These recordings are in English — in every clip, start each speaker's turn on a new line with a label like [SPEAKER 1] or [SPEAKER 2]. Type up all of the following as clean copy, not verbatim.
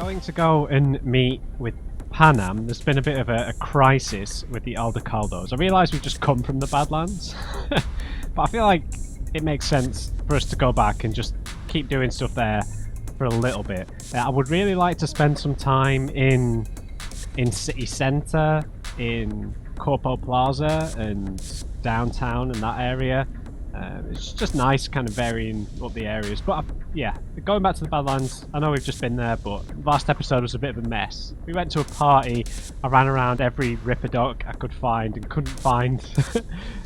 [SPEAKER 1] going to go and meet with Panam. There's been a bit of a crisis with the Elder Caldos. I realise we've just come from the Badlands, but I feel like it makes sense for us to go back and just keep doing stuff there for a little bit. I would really like to spend some time in city centre, in Corpo Plaza and downtown and that area. It's just nice kind of varying up the areas. But yeah, going back to the Badlands, I know we've just been there, but last episode was a bit of a mess. We went to a party, I ran around every Ripperdoc I could find and couldn't find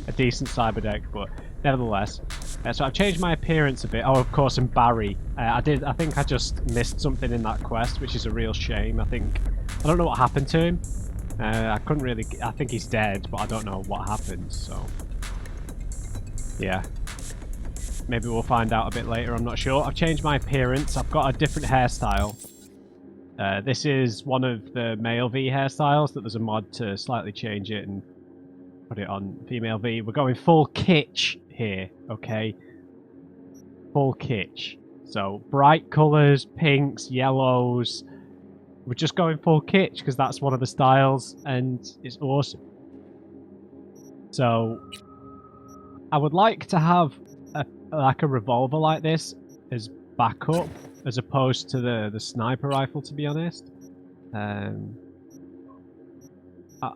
[SPEAKER 1] a decent cyberdeck, but nevertheless. So I've changed my appearance a bit. Oh, of course, and Barry. I think I just missed something in that quest, which is a real shame. I don't know what happened to him. I couldn't really... I think he's dead, but I don't know what happened, so... yeah. Maybe we'll find out a bit later, I'm not sure. I've changed my appearance. I've got a different hairstyle. This is one of the male V hairstyles, that there's a mod to slightly change it and put it on female V. We're going full kitsch here, okay? Full kitsch. So, bright colours, pinks, yellows... We're just going full kitsch because that's one of the styles and it's awesome. So I would like to have like a revolver like this as backup as opposed to the sniper rifle, to be honest. I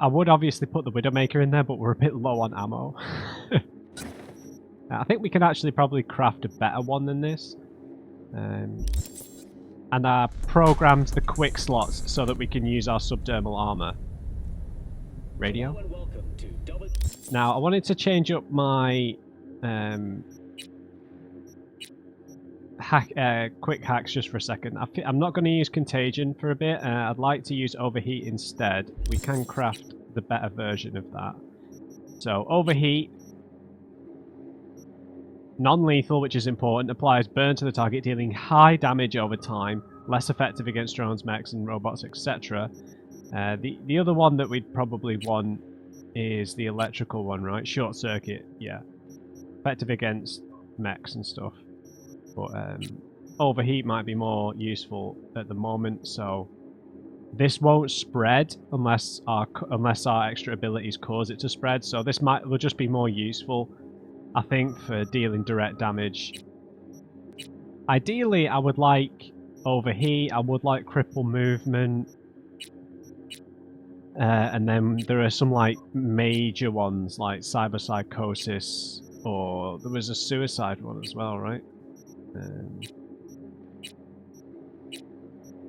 [SPEAKER 1] would obviously put the Widowmaker in there, but we're a bit low on ammo. I think we can actually probably craft a better one than this. And I programmed the quick slots so that we can use our subdermal armor. Radio? Now, I wanted to change up my quick hacks just for a second. I'm not going to use Contagion for a bit. I'd like to use Overheat instead. We can craft the better version of that. So, Overheat. Non-lethal, which is important, applies burn to the target, dealing high damage over time, less effective against drones, mechs, and robots, etc. The other one that we'd probably want is the electrical one, right? Short circuit, yeah. Effective against mechs and stuff. But overheat might be more useful at the moment, so this won't spread unless our extra abilities cause it to spread. So this will just be more useful, I think, for dealing direct damage. Ideally, I would like overheat, I would like cripple movement. And then there are some like major ones like cyber psychosis, or there was a suicide one as well, right?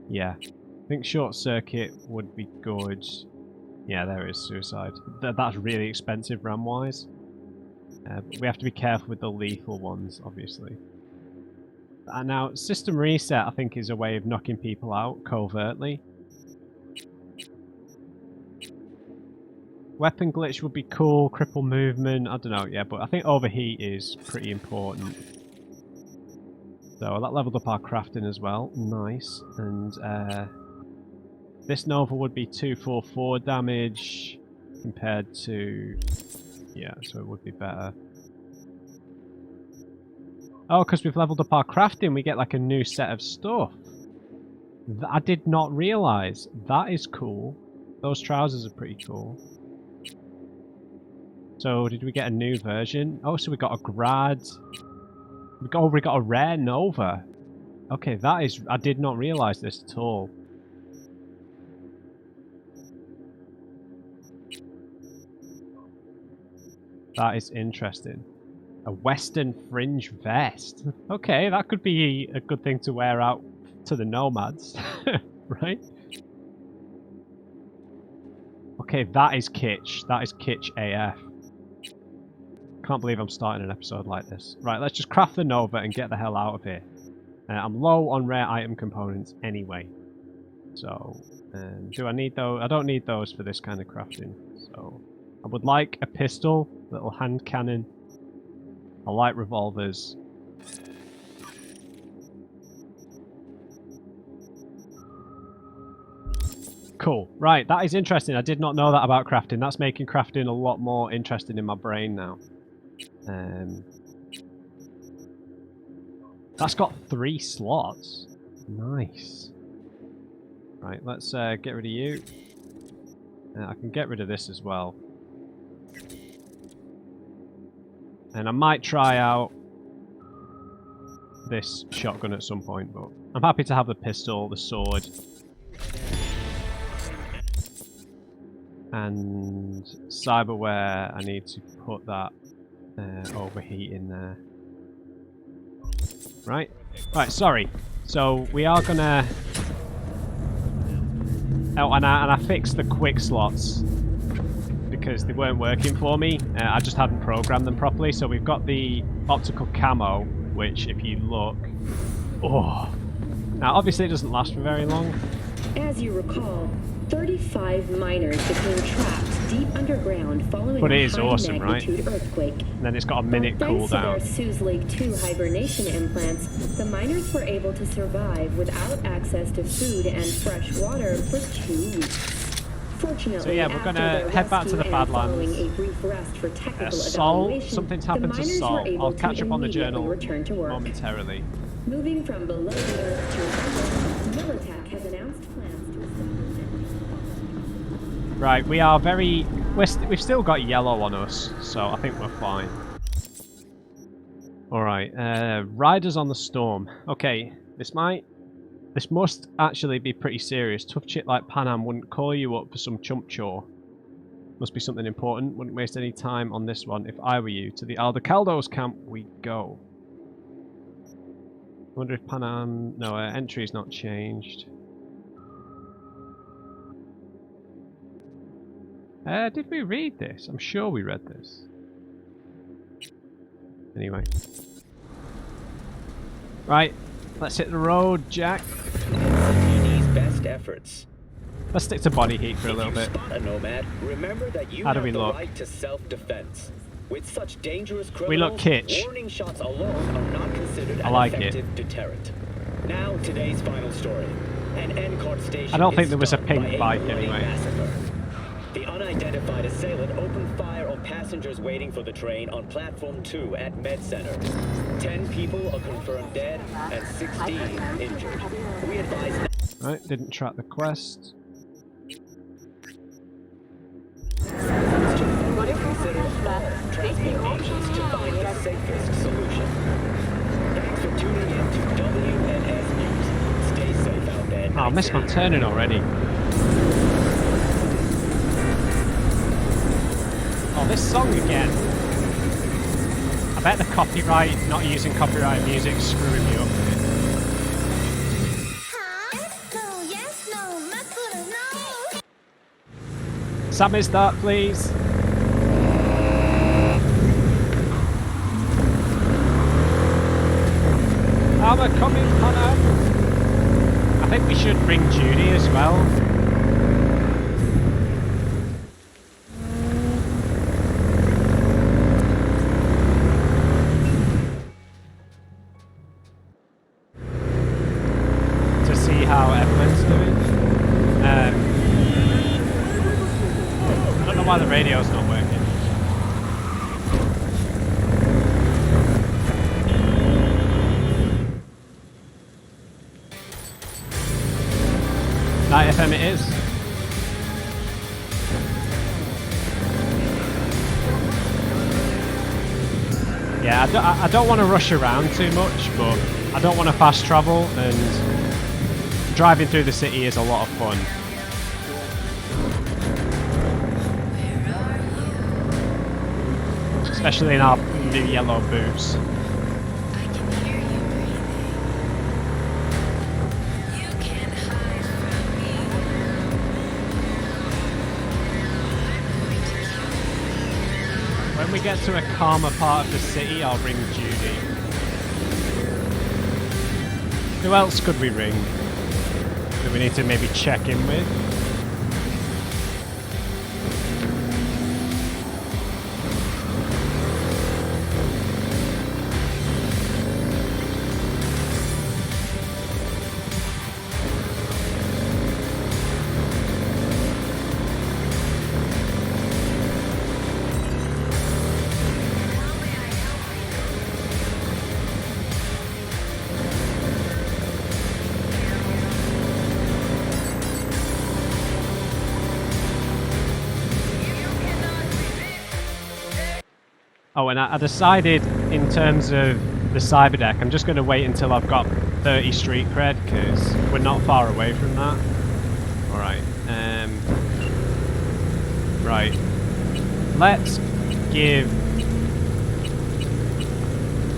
[SPEAKER 1] Yeah, I think short circuit would be good. Yeah, there is suicide. That's really expensive RAM wise. But we have to be careful with the lethal ones, obviously. Now, system reset, I think, is a way of knocking people out covertly. Weapon glitch would be cool, cripple movement, I don't know, yeah, but I think overheat is pretty important. So that leveled up our crafting as well, nice. And this Nova would be 244 damage compared to... yeah, so it would be better. Oh, because we've leveled up our crafting, we get like a new set of stuff. I did not realise. That is cool. Those trousers are pretty cool. So, did we get a new version? Oh, so we got a grad. We got a rare Nova. Okay, that is... I did not realise this at all. That is interesting. A Western Fringe vest. Okay, that could be a good thing to wear out to the nomads, right? Okay, that is kitsch. That is kitsch AF. Can't believe I'm starting an episode like this. Right, let's just craft the Nova and get the hell out of here. I'm low on rare item components anyway. So, do I need those? I don't need those for this kind of crafting. So, I would like a pistol, little hand cannon. I like revolvers. Cool. Right, that is interesting. I did not know that about crafting. That's making crafting a lot more interesting in my brain now. That's got 3 slots. Nice. Right, let's get rid of you. I can get rid of this as well. And I might try out this shotgun at some point, but I'm happy to have the pistol, the sword. And cyberware, I need to put that overheat in there. Right? Right, sorry. So we are gonna... Oh, and I fixed the quick slots because they weren't working for me. I just hadn't programmed them properly. So we've got the optical camo, which if you look... Oh! Now, obviously it doesn't last for very long.
[SPEAKER 2] As you recall, 35 miners became trapped deep underground following
[SPEAKER 1] But it
[SPEAKER 2] a
[SPEAKER 1] is awesome,
[SPEAKER 2] high-magnitude earthquake.
[SPEAKER 1] And then it's got a minute
[SPEAKER 2] Thanks to their
[SPEAKER 1] cooldown.
[SPEAKER 2] Suze Lake 2 hibernation implants, the miners were able to survive without access to food and fresh water for 2 weeks. Fortunately,
[SPEAKER 1] So yeah, we're
[SPEAKER 2] after
[SPEAKER 1] gonna
[SPEAKER 2] their
[SPEAKER 1] head back to the
[SPEAKER 2] rescue and following
[SPEAKER 1] Badlands.
[SPEAKER 2] a brief rest for technical
[SPEAKER 1] Saul,
[SPEAKER 2] evaluation,
[SPEAKER 1] something's
[SPEAKER 2] the
[SPEAKER 1] happened to
[SPEAKER 2] miners
[SPEAKER 1] Saul.
[SPEAKER 2] were able
[SPEAKER 1] I'll
[SPEAKER 2] to
[SPEAKER 1] catch up on the
[SPEAKER 2] immediately
[SPEAKER 1] journal
[SPEAKER 2] return to work.
[SPEAKER 1] momentarily.
[SPEAKER 2] Moving from below the earth to above, Militech has announced plans to establish...
[SPEAKER 1] Right, we are very... We've still got yellow on us, so I think we're fine. Alright, Riders on the Storm. Okay, this must actually be pretty serious. Tough chick like Panam wouldn't call you up for some chump chore. Must be something important. Wouldn't waste any time on this one if I were you. To the Aldecaldos camp we go. I wonder if Panam... No, entry's not changed. Did we read this? I'm sure we read this. Anyway. Right, let's hit the road, Jack.
[SPEAKER 3] CPD's best efforts.
[SPEAKER 1] Let's stick to body heat for a little bit.
[SPEAKER 3] If you spot a nomad, remember that you
[SPEAKER 1] How do
[SPEAKER 3] have
[SPEAKER 1] we
[SPEAKER 3] the
[SPEAKER 1] look?
[SPEAKER 3] right to self-defense. With such dangerous criminals,
[SPEAKER 1] We look kitsch.
[SPEAKER 3] warning shots alone are not considered
[SPEAKER 1] I
[SPEAKER 3] an
[SPEAKER 1] like
[SPEAKER 3] effective deterrent. Now, today's final story. An NCART station
[SPEAKER 1] I don't think
[SPEAKER 3] is
[SPEAKER 1] there was a
[SPEAKER 3] stunned
[SPEAKER 1] pink
[SPEAKER 3] by
[SPEAKER 1] bike
[SPEAKER 3] bloody
[SPEAKER 1] anyway.
[SPEAKER 3] massacre. The unidentified assailant opened fire on passengers waiting for the train on Platform 2 at Med Center. 10 people are confirmed dead and 16 injured. We advise...
[SPEAKER 1] Right, didn't track the quest.
[SPEAKER 3] Consider all transport options to find the safest solution. Thanks for tuning in to WNS News. Stay safe out there.
[SPEAKER 1] Oh, I missed my turning already. Oh, this song again. I bet the copyright, not using copyright music, screwing me up. Sam, is that, please? I'm a coming, Hannah. I think we should bring Judy as well. To see how everyone's doing. I don't know why the radio's not working. Night FM it is. Yeah, I don't want to rush around too much, but I don't want to fast travel, and driving through the city is a lot of fun. Especially in our new yellow boots. When we get to a calmer part of the city, I'll ring Judy. Who else could we ring? That we need to maybe check in with? Oh, and I decided in terms of the cyber deck, I'm just going to wait until I've got 30 street cred because we're not far away from that. All right. Right. Let's give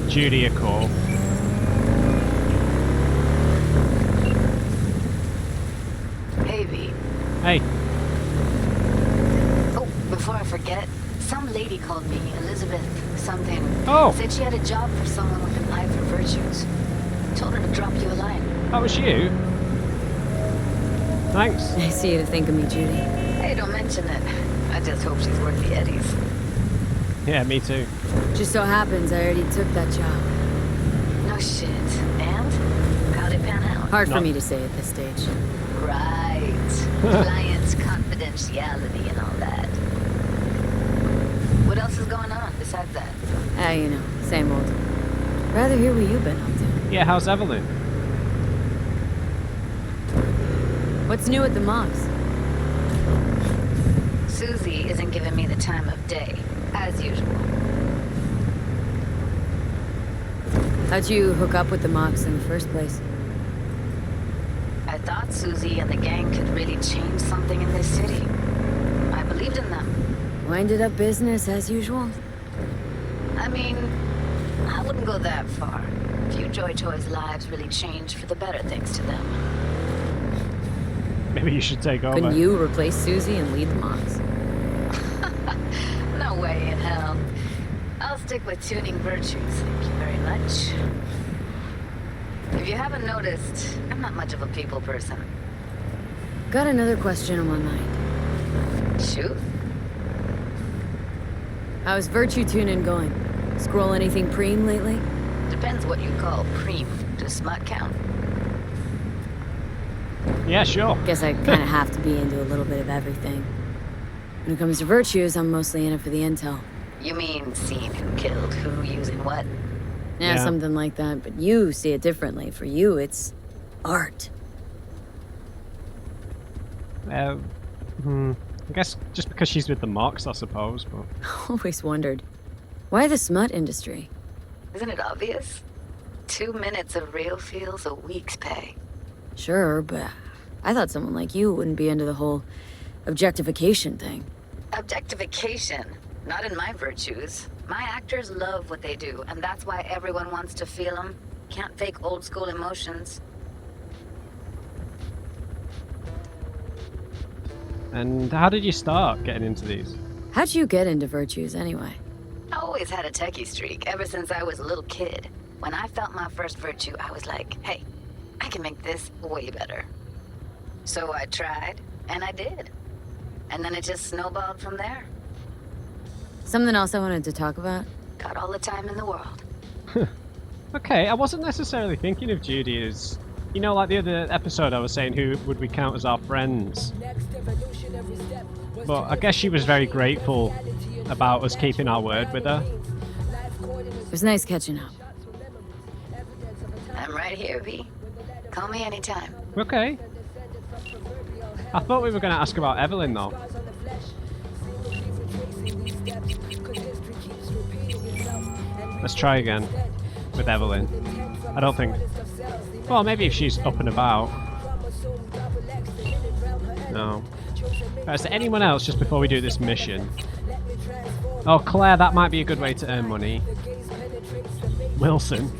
[SPEAKER 1] Judy a call.
[SPEAKER 4] Hey, V.
[SPEAKER 1] Hey.
[SPEAKER 4] Oh, before I forget, some lady called me, Elizabeth something.
[SPEAKER 1] Oh.
[SPEAKER 4] Said she had a job for someone with an eye for virtues. Told her to drop you a line.
[SPEAKER 1] That was you? Thanks.
[SPEAKER 5] Nice of you to think of me, Judy.
[SPEAKER 4] Hey, don't mention it. I just hope she's worth the eddies.
[SPEAKER 1] Yeah, me too.
[SPEAKER 5] Just so happens I already took that job.
[SPEAKER 4] No shit. And? How'd it pan out?
[SPEAKER 5] Hard
[SPEAKER 1] No.
[SPEAKER 5] for me to say at this stage.
[SPEAKER 4] Right. Client's confidentiality and all that. What else is going on besides that?
[SPEAKER 5] Ah, you know, same old. Rather hear what you've been up to.
[SPEAKER 1] Yeah, how's Evelyn?
[SPEAKER 5] What's new at the mocks?
[SPEAKER 4] Susie isn't giving me the time of day, as usual.
[SPEAKER 5] How'd you hook up with the mocks in the first place?
[SPEAKER 4] I thought Susie and the gang could really change something in this city. I believed in them.
[SPEAKER 5] Winded up business as usual?
[SPEAKER 4] I mean, I wouldn't go that far. Few Joy Toys' lives really changed for the better thanks to them.
[SPEAKER 1] Maybe you should take over.
[SPEAKER 5] Couldn't you replace Susie and lead the mocks?
[SPEAKER 4] No way in hell. I'll stick with tuning virtues, thank you very much. If you haven't noticed, I'm not much of a people person.
[SPEAKER 5] Got another question on my mind.
[SPEAKER 4] Shoot.
[SPEAKER 5] How's virtue tuning going? Scroll anything preem lately?
[SPEAKER 4] Depends what you call preem. Does smut count?
[SPEAKER 1] Yeah, sure.
[SPEAKER 5] Guess I kind of have to be into a little bit of everything. When it comes to virtues, I'm mostly in it for the intel.
[SPEAKER 4] You mean seen who killed who using what?
[SPEAKER 5] Yeah,
[SPEAKER 1] Yeah.
[SPEAKER 5] something like that. But you see it differently. For you, it's art.
[SPEAKER 1] I guess just because she's with the mocks, I suppose, but...
[SPEAKER 5] Always wondered. Why the smut industry?
[SPEAKER 4] Isn't it obvious? 2 minutes of real feels a week's pay.
[SPEAKER 5] Sure, but I thought someone like you wouldn't be into the whole objectification thing.
[SPEAKER 4] Objectification. Not in my virtues. My actors love what they do, and that's why everyone wants to feel them. Can't fake old school emotions.
[SPEAKER 1] And how did you start getting into these?
[SPEAKER 5] How'd you get into virtues anyway?
[SPEAKER 4] I always had a techie streak ever since I was a little kid. When I felt my first virtue, I was like, hey, I can make this way better. So I tried, and I did. And then it just snowballed from there.
[SPEAKER 5] Something else I wanted to talk about?
[SPEAKER 4] Got all the time in the world.
[SPEAKER 1] Okay, I wasn't necessarily thinking of Judy as... You know, like the other episode I was saying, who would we count as our friends? But I guess she was very grateful about us keeping our word with her.
[SPEAKER 5] It was nice catching up.
[SPEAKER 4] I'm right here, V. Call me anytime.
[SPEAKER 1] Okay. I thought we were going to ask about Evelyn, though. Let's try again with Evelyn. I don't think... Well, maybe if she's up and about. No. Right, is there anyone else just before we do this mission? Oh, Claire, that might be a good way to earn money. Wilson.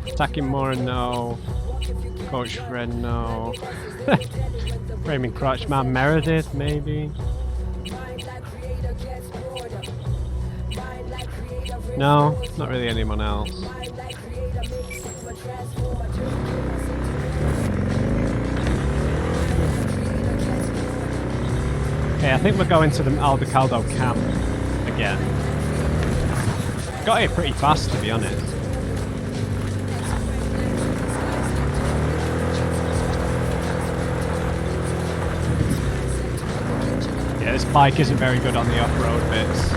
[SPEAKER 1] Attacking Mora, no. Coach Fred, no. Framing Crotch Man, Meredith, maybe. No, not really anyone else. Okay, I think we're going to the Aldecaldo camp again. Got here pretty fast, to be honest. Yeah, this bike isn't very good on the off-road bits.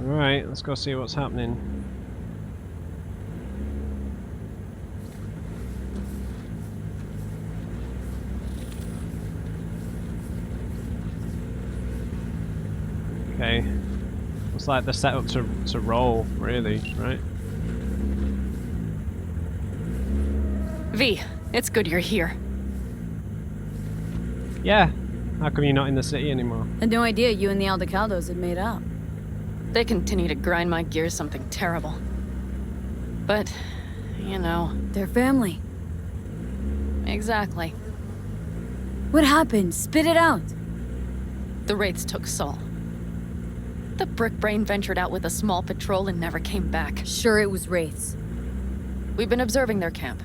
[SPEAKER 1] Alright, let's go see what's happening. Okay. Looks like they're set up to roll, really, right?
[SPEAKER 6] V, it's good you're here.
[SPEAKER 1] Yeah. How come you're not in the city anymore?
[SPEAKER 5] Had no idea you and the Aldecaldos had made up.
[SPEAKER 6] They continue to grind my gears something terrible. But, you know.
[SPEAKER 5] They're family.
[SPEAKER 6] Exactly.
[SPEAKER 5] What happened? Spit it out.
[SPEAKER 6] The Wraiths took Saul. The Brickbrain ventured out with a small patrol and never came back.
[SPEAKER 5] Sure, it was Wraiths.
[SPEAKER 6] We've been observing their camp.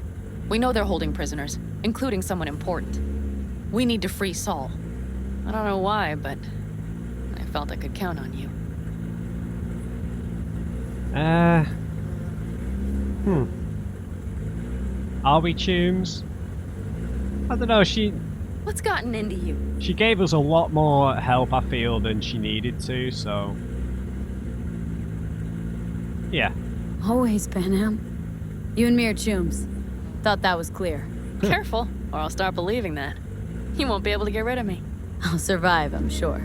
[SPEAKER 6] We know they're holding prisoners, including someone important. We need to free Saul. I don't know why, but I felt I could count on you.
[SPEAKER 1] Are we Tombs? I don't know,
[SPEAKER 6] What's gotten into you?
[SPEAKER 1] she gave us a lot more help, I feel, than she needed to, so... Yeah.
[SPEAKER 5] Always, Panam. You and me are chooms. Thought that was clear.
[SPEAKER 6] Careful, or I'll start believing that. You won't be able to get rid of me.
[SPEAKER 5] I'll survive, I'm sure.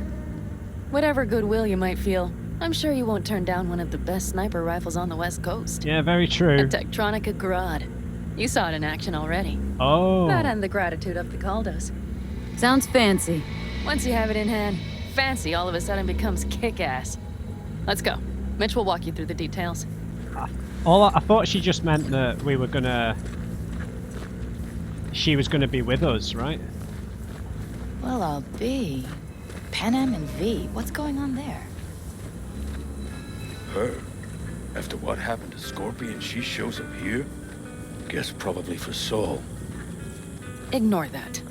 [SPEAKER 6] Whatever goodwill you might feel, I'm sure you won't turn down one of the best sniper rifles on the West Coast.
[SPEAKER 1] Yeah, very true.
[SPEAKER 6] A Tektronica Grad. You saw it in action already.
[SPEAKER 1] Oh.
[SPEAKER 6] That and the gratitude of the Caldos.
[SPEAKER 5] Sounds fancy.
[SPEAKER 6] Once you have it in hand, fancy all of a sudden becomes kick-ass. Let's go. Mitch will walk you through the details.
[SPEAKER 1] I thought she just meant that we were gonna... She was gonna be with us, right?
[SPEAKER 7] Well, I'll be. Panam and V, what's going on there?
[SPEAKER 8] Her? After what happened to Scorpion, she shows up here? Guess probably for Saul.
[SPEAKER 6] Ignore that.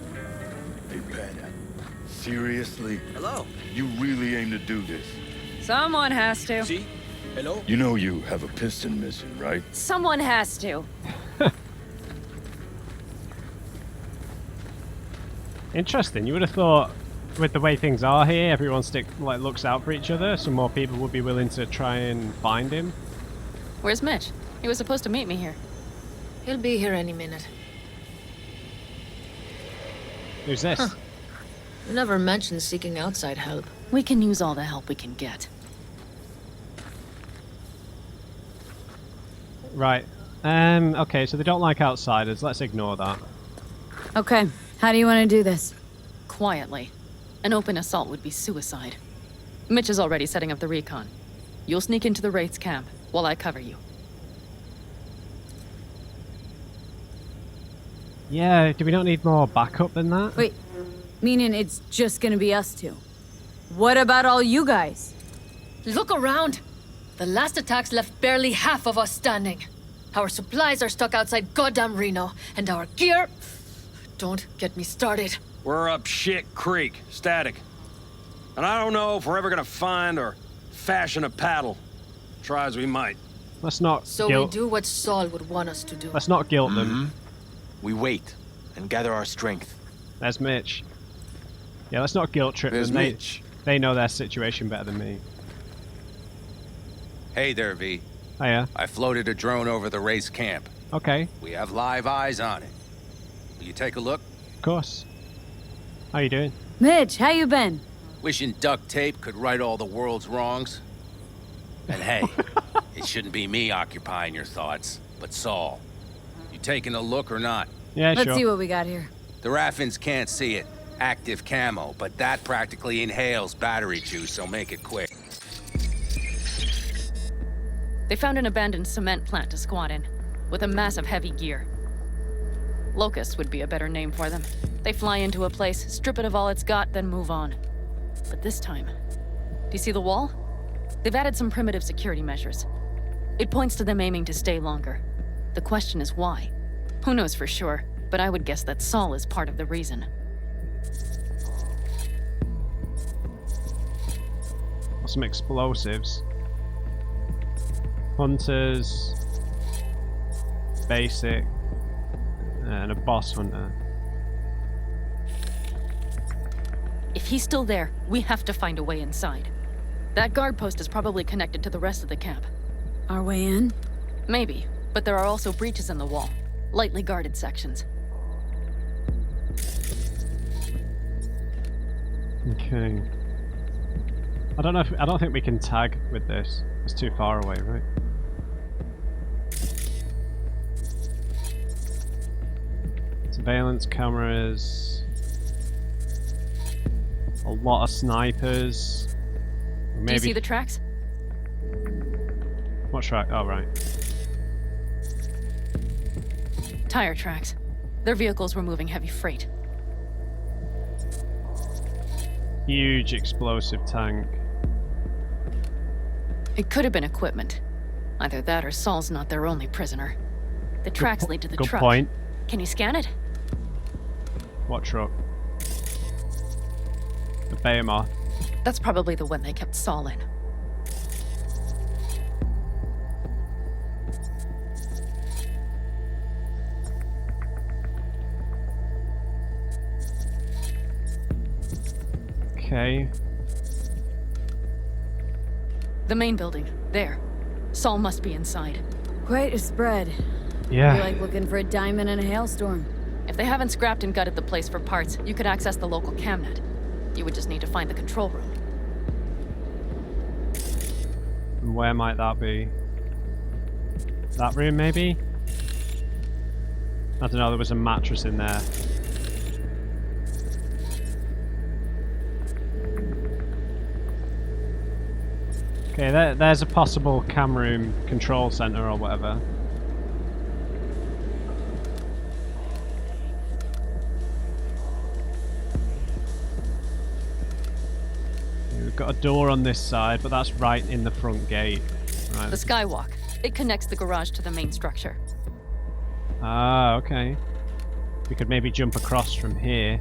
[SPEAKER 8] Hey, Panam. Seriously?
[SPEAKER 9] Hello.
[SPEAKER 8] You really aim to do this?
[SPEAKER 6] Someone has to.
[SPEAKER 9] See? Hello?
[SPEAKER 8] You know you have a piston missing, right?
[SPEAKER 6] Someone has to.
[SPEAKER 1] Interesting. You would have thought, with the way things are here, everyone looks out for each other, so more people would be willing to try and find him.
[SPEAKER 6] Where's Mitch? He was supposed to meet me here.
[SPEAKER 7] He'll be here any minute.
[SPEAKER 1] Who's this?
[SPEAKER 7] Huh. You never mentioned seeking outside help.
[SPEAKER 6] We can use all the help we can get.
[SPEAKER 1] Right. Okay, so they don't like outsiders. Let's ignore that.
[SPEAKER 5] Okay, how do you want to do this?
[SPEAKER 6] Quietly. An open assault would be suicide. Mitch is already setting up the recon. You'll sneak into the Wraith's camp while I cover you.
[SPEAKER 1] Yeah, do we not need more backup than that?
[SPEAKER 5] Wait, meaning it's just gonna be us two? What about all you guys?
[SPEAKER 10] Look around! The last attacks left barely half of us standing. Our supplies are stuck outside goddamn Reno, and our gear... Don't get me started.
[SPEAKER 9] We're up shit creek, static. And I don't know if we're ever gonna find or fashion a paddle. Try as we might.
[SPEAKER 1] Let's not
[SPEAKER 10] So we do what Saul would want us to do.
[SPEAKER 1] Let's not guilt them.
[SPEAKER 11] We wait and gather our strength.
[SPEAKER 1] There's Mitch. Yeah, let's not guilt trip
[SPEAKER 11] There's
[SPEAKER 1] them.
[SPEAKER 11] Mitch.
[SPEAKER 1] They know their situation better than me.
[SPEAKER 11] Hey there, V.
[SPEAKER 1] Oh yeah?
[SPEAKER 11] I floated a drone over the race camp.
[SPEAKER 1] Okay,
[SPEAKER 11] We have live eyes on it. Will you take a look?
[SPEAKER 1] of course. How you doing?
[SPEAKER 5] Mitch, how you been?
[SPEAKER 11] Wishing duct tape could right all the world's wrongs. And hey, it shouldn't be me occupying your thoughts, but Saul. You taking a look or not?
[SPEAKER 1] Yeah,
[SPEAKER 5] Let's
[SPEAKER 1] sure.
[SPEAKER 5] see what we got here.
[SPEAKER 11] The Raffins can't see it. Active camo, but that practically inhales battery juice, so make it quick.
[SPEAKER 6] They found an abandoned cement plant to squat in, with a massive heavy gear. Locusts would be a better name for them. They fly into a place, strip it of all it's got, then move on. But this time, do you see the wall? They've added some primitive security measures. It points to them aiming to stay longer. The question is why? Who knows for sure, but I would guess that Saul is part of the reason.
[SPEAKER 1] Some explosives. Hunters. Basic. And a boss hunter.
[SPEAKER 6] If If he's still there, we have to find a way inside. That guard post is probably connected to the rest of the camp.
[SPEAKER 5] Our way in?
[SPEAKER 6] Maybe, but there are also breaches in the wall. Lightly guarded sections.
[SPEAKER 1] Okay. I don't think we can tag with this. It's too far away, right? Surveillance cameras. A lot of snipers. Maybe...
[SPEAKER 6] Do you see the tracks?
[SPEAKER 1] What track? Oh, right.
[SPEAKER 6] Tire tracks. Their vehicles were moving heavy freight.
[SPEAKER 1] Huge explosive tank.
[SPEAKER 6] It could have been equipment. Either that or Saul's not their only prisoner. The tracks lead to the
[SPEAKER 1] Good
[SPEAKER 6] truck.
[SPEAKER 1] point.
[SPEAKER 6] Can you scan it?
[SPEAKER 1] What truck? The Behemoth.
[SPEAKER 6] That's probably the one they kept Saul in.
[SPEAKER 1] Okay.
[SPEAKER 6] The main building. There. Saul must be inside.
[SPEAKER 5] Quite a spread.
[SPEAKER 1] Yeah.
[SPEAKER 5] You're like looking for a diamond in a hailstorm.
[SPEAKER 6] If they haven't scrapped and gutted the place for parts, you could access the local camnet. You would just need to find the control room.
[SPEAKER 1] And where might that be? That room, maybe? I don't know, there was a mattress in there. Okay, there's a possible cam room control center or whatever. We've got a door on this side, but that's right in the front gate. Right.
[SPEAKER 6] The skywalk. It connects the garage to the main structure.
[SPEAKER 1] Ah, okay. We could maybe jump across from here.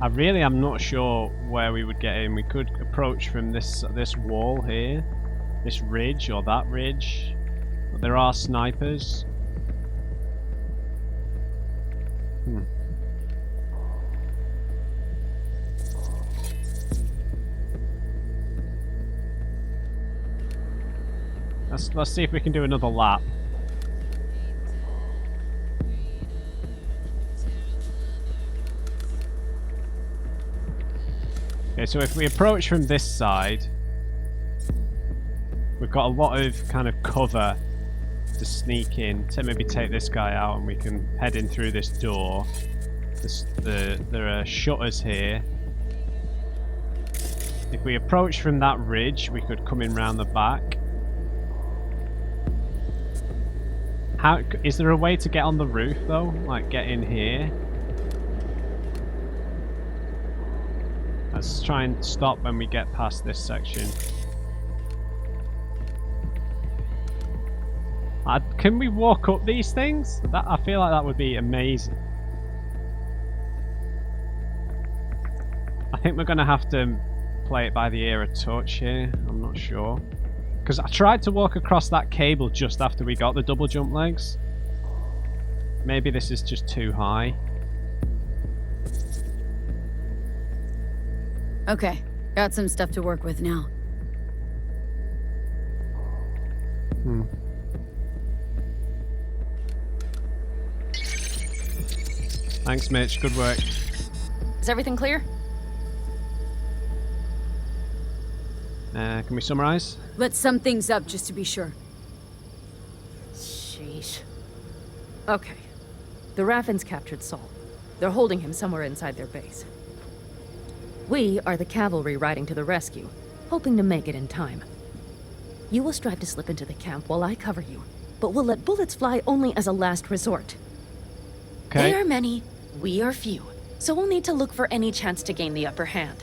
[SPEAKER 1] I really am not sure where we would get in. We could approach from this wall here, this ridge or that ridge. But there are snipers. Let's see if we can do another lap. Okay, so if we approach from this side, we've got a lot of kind of cover to sneak in. To maybe take this guy out, and we can head in through this door. There are shutters here. If we approach from that ridge, we could come in round the back. Is there a way to get on the roof though? Like get in here? Let's try and stop when we get past this section. Can we walk up these things? I feel like that would be amazing. I think we're going to have to play it by the ear a touch here. I'm not sure. Because I tried to walk across that cable just after we got the double jump legs. Maybe this is just too high.
[SPEAKER 5] Okay, got some stuff to work with now.
[SPEAKER 1] Thanks, Mitch. Good work.
[SPEAKER 6] Is everything clear?
[SPEAKER 1] Can we summarize?
[SPEAKER 5] Let's sum things up just to be sure.
[SPEAKER 6] Sheesh. Okay. The Raffins captured Saul. They're holding him somewhere inside their base. We are the cavalry riding to the rescue, hoping to make it in time. You will strive to slip into the camp while I cover you, but we'll let bullets fly only as a last resort.
[SPEAKER 1] Okay.
[SPEAKER 6] They are many, we are few, so we'll need to look for any chance to gain the upper hand.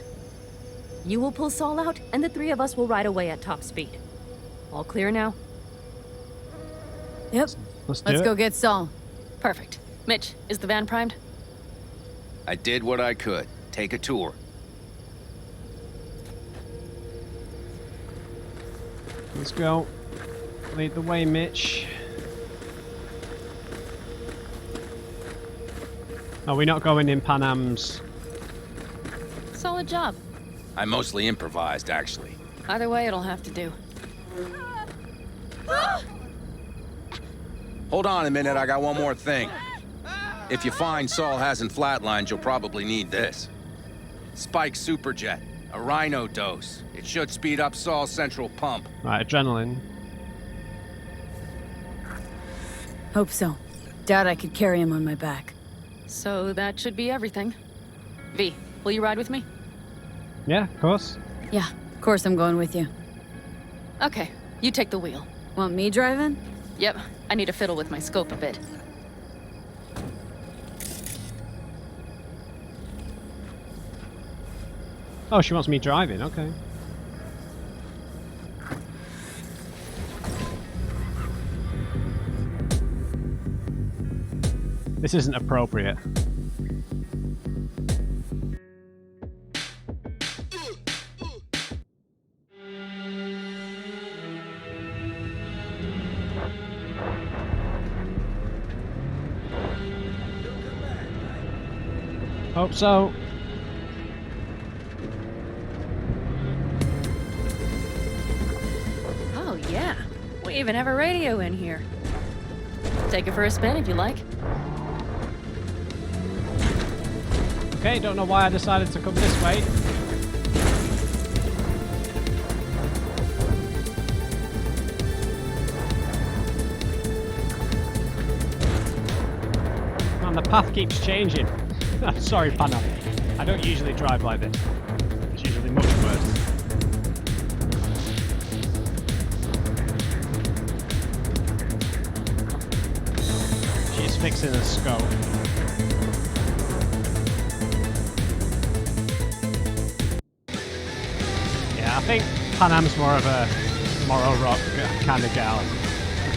[SPEAKER 6] You will pull Saul out, and the three of us will ride away at top speed. All clear now?
[SPEAKER 5] Yep.
[SPEAKER 1] Let's
[SPEAKER 5] go get Saul.
[SPEAKER 6] Perfect. Mitch, is the van primed?
[SPEAKER 11] I did what I could. Take a tour.
[SPEAKER 1] Let's go. Lead the way, Mitch. Are we not going in Panam's?
[SPEAKER 6] Solid job.
[SPEAKER 11] I mostly improvised, actually.
[SPEAKER 6] Either way, it'll have to do.
[SPEAKER 11] Hold on a minute, I got one more thing. If you find Saul hasn't flatlined, you'll probably need this. Spike Superjet, a rhino dose. It should speed up Saul's central pump.
[SPEAKER 1] Right, adrenaline.
[SPEAKER 5] Hope so. Doubt I could carry him on my back.
[SPEAKER 6] So that should be everything. V, will you ride with me?
[SPEAKER 1] Yeah, of course.
[SPEAKER 5] Yeah, of course I'm going with you.
[SPEAKER 6] Okay, you take the wheel.
[SPEAKER 5] Want me driving?
[SPEAKER 6] Yep, I need to fiddle with my scope a bit.
[SPEAKER 1] Oh, she wants me driving, okay. This isn't appropriate. Hope so.
[SPEAKER 6] Oh yeah, we even have a radio in here. Take it for a spin if you like.
[SPEAKER 1] Okay, don't know why I decided to come this way. Man, the path keeps changing. Sorry, Panam. I don't usually drive like this. It's usually much worse. She's fixing the scope. Yeah, I think Panam's more of a moral rock kind of gal,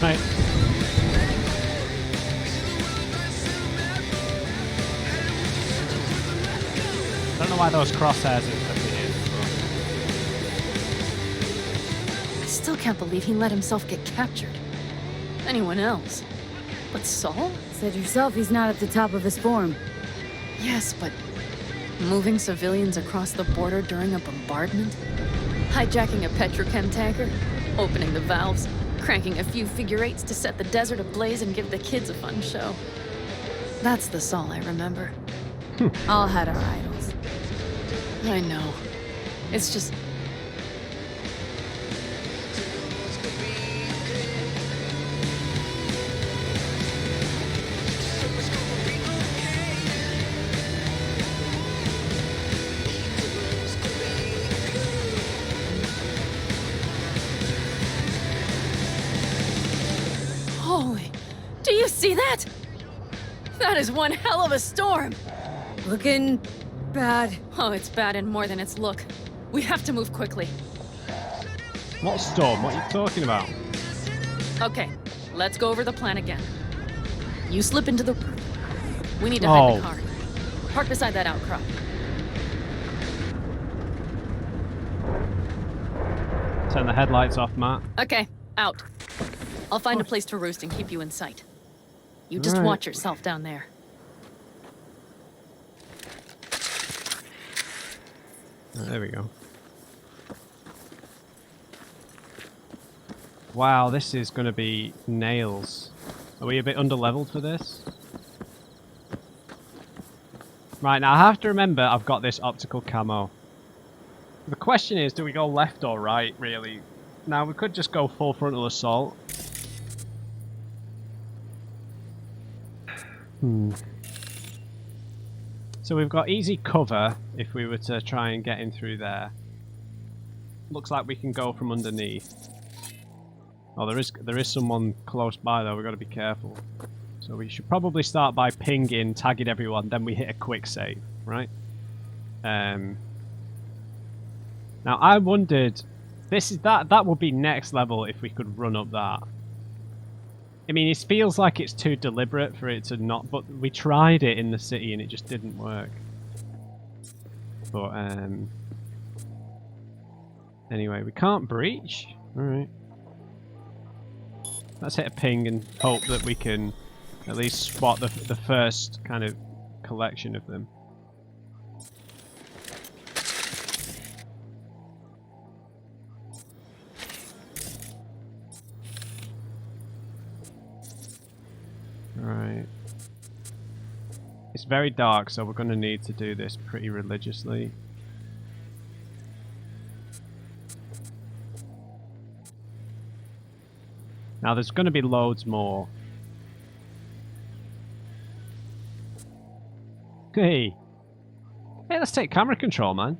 [SPEAKER 1] right? I don't know why those crosshairs are appeared.
[SPEAKER 6] I still can't believe he let himself get captured. Anyone else? But Saul?
[SPEAKER 5] Said yourself he's not at the top of his form.
[SPEAKER 6] Yes, but moving civilians across the border during a bombardment? Hijacking a petrochem tanker? Opening the valves? Cranking a few figure eights to set the desert ablaze and give the kids a fun show? That's the Saul I remember.
[SPEAKER 5] All had our idols.
[SPEAKER 6] I know. It's just... Holy... Do you see that? That is one hell of a storm!
[SPEAKER 5] Looking bad.
[SPEAKER 6] Oh, it's bad and more than its look. We have to move quickly.
[SPEAKER 1] What storm? What are you talking about?
[SPEAKER 6] Okay, let's go over the plan again. You slip into the... We need to hide the car. Park beside that outcrop.
[SPEAKER 1] Turn the headlights off, Matt.
[SPEAKER 6] Okay, out. I'll find a place to roost and keep you in sight. You just
[SPEAKER 1] Alright.
[SPEAKER 6] watch yourself down there.
[SPEAKER 1] There we go. Wow, this is going to be nails. Are we a bit underleveled for this? Right, now I have to remember I've got this optical camo. The question is, do we go left or right, really? Now, we could just go full frontal assault. So we've got easy cover if we were to try and get in through there. Looks like we can go from underneath. Oh, there is someone close by though, we've got to be careful. So we should probably start by pinging, tagging everyone, then we hit a quick save, right? Now I wondered, that would be next level if we could run up that. I mean, it feels like it's too deliberate for it to not, but we tried it in the city and it just didn't work. But, anyway, we can't breach. Alright. Let's hit a ping and hope that we can at least spot the first kind of collection of them. Right. It's very dark, so we're going to need to do this pretty religiously. Now there's going to be loads more. Hey! Hey, let's take camera control, man.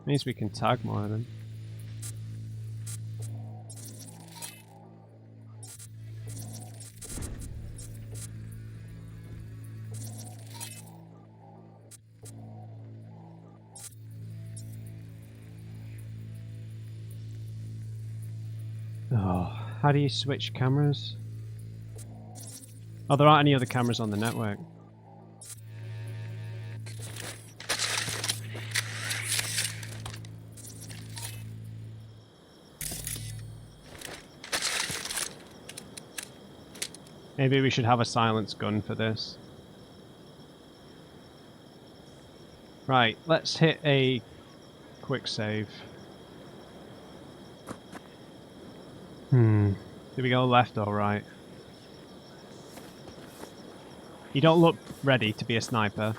[SPEAKER 1] Means we can tag more of them. Oh, how do you switch cameras? Oh, there aren't any other cameras on the network. Maybe we should have a silence gun for this. Right, let's hit a quick save. Do we go left or right? You don't look ready to be a sniper.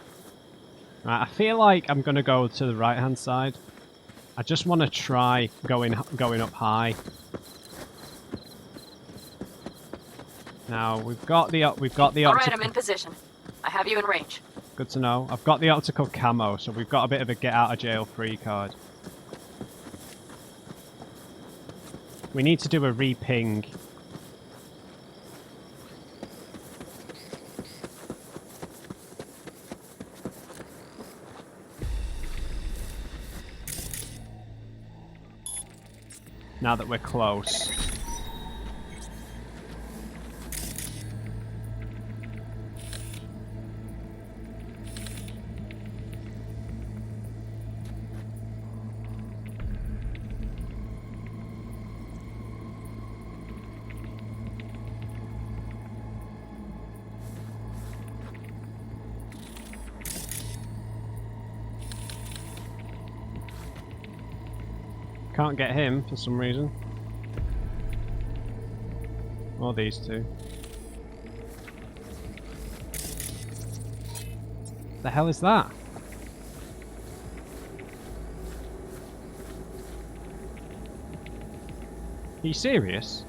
[SPEAKER 1] Right, I feel like I'm gonna go to the right hand side. I just want to try going up high. Now we've got the optical.
[SPEAKER 6] Alright, I'm in position. I have you in range.
[SPEAKER 1] Good to know. I've got the optical camo, so we've got a bit of a get out of jail free card. We need to do a re-ping. Now that we're close. Can't get him for some reason. Or these two. The hell is that? Are you serious?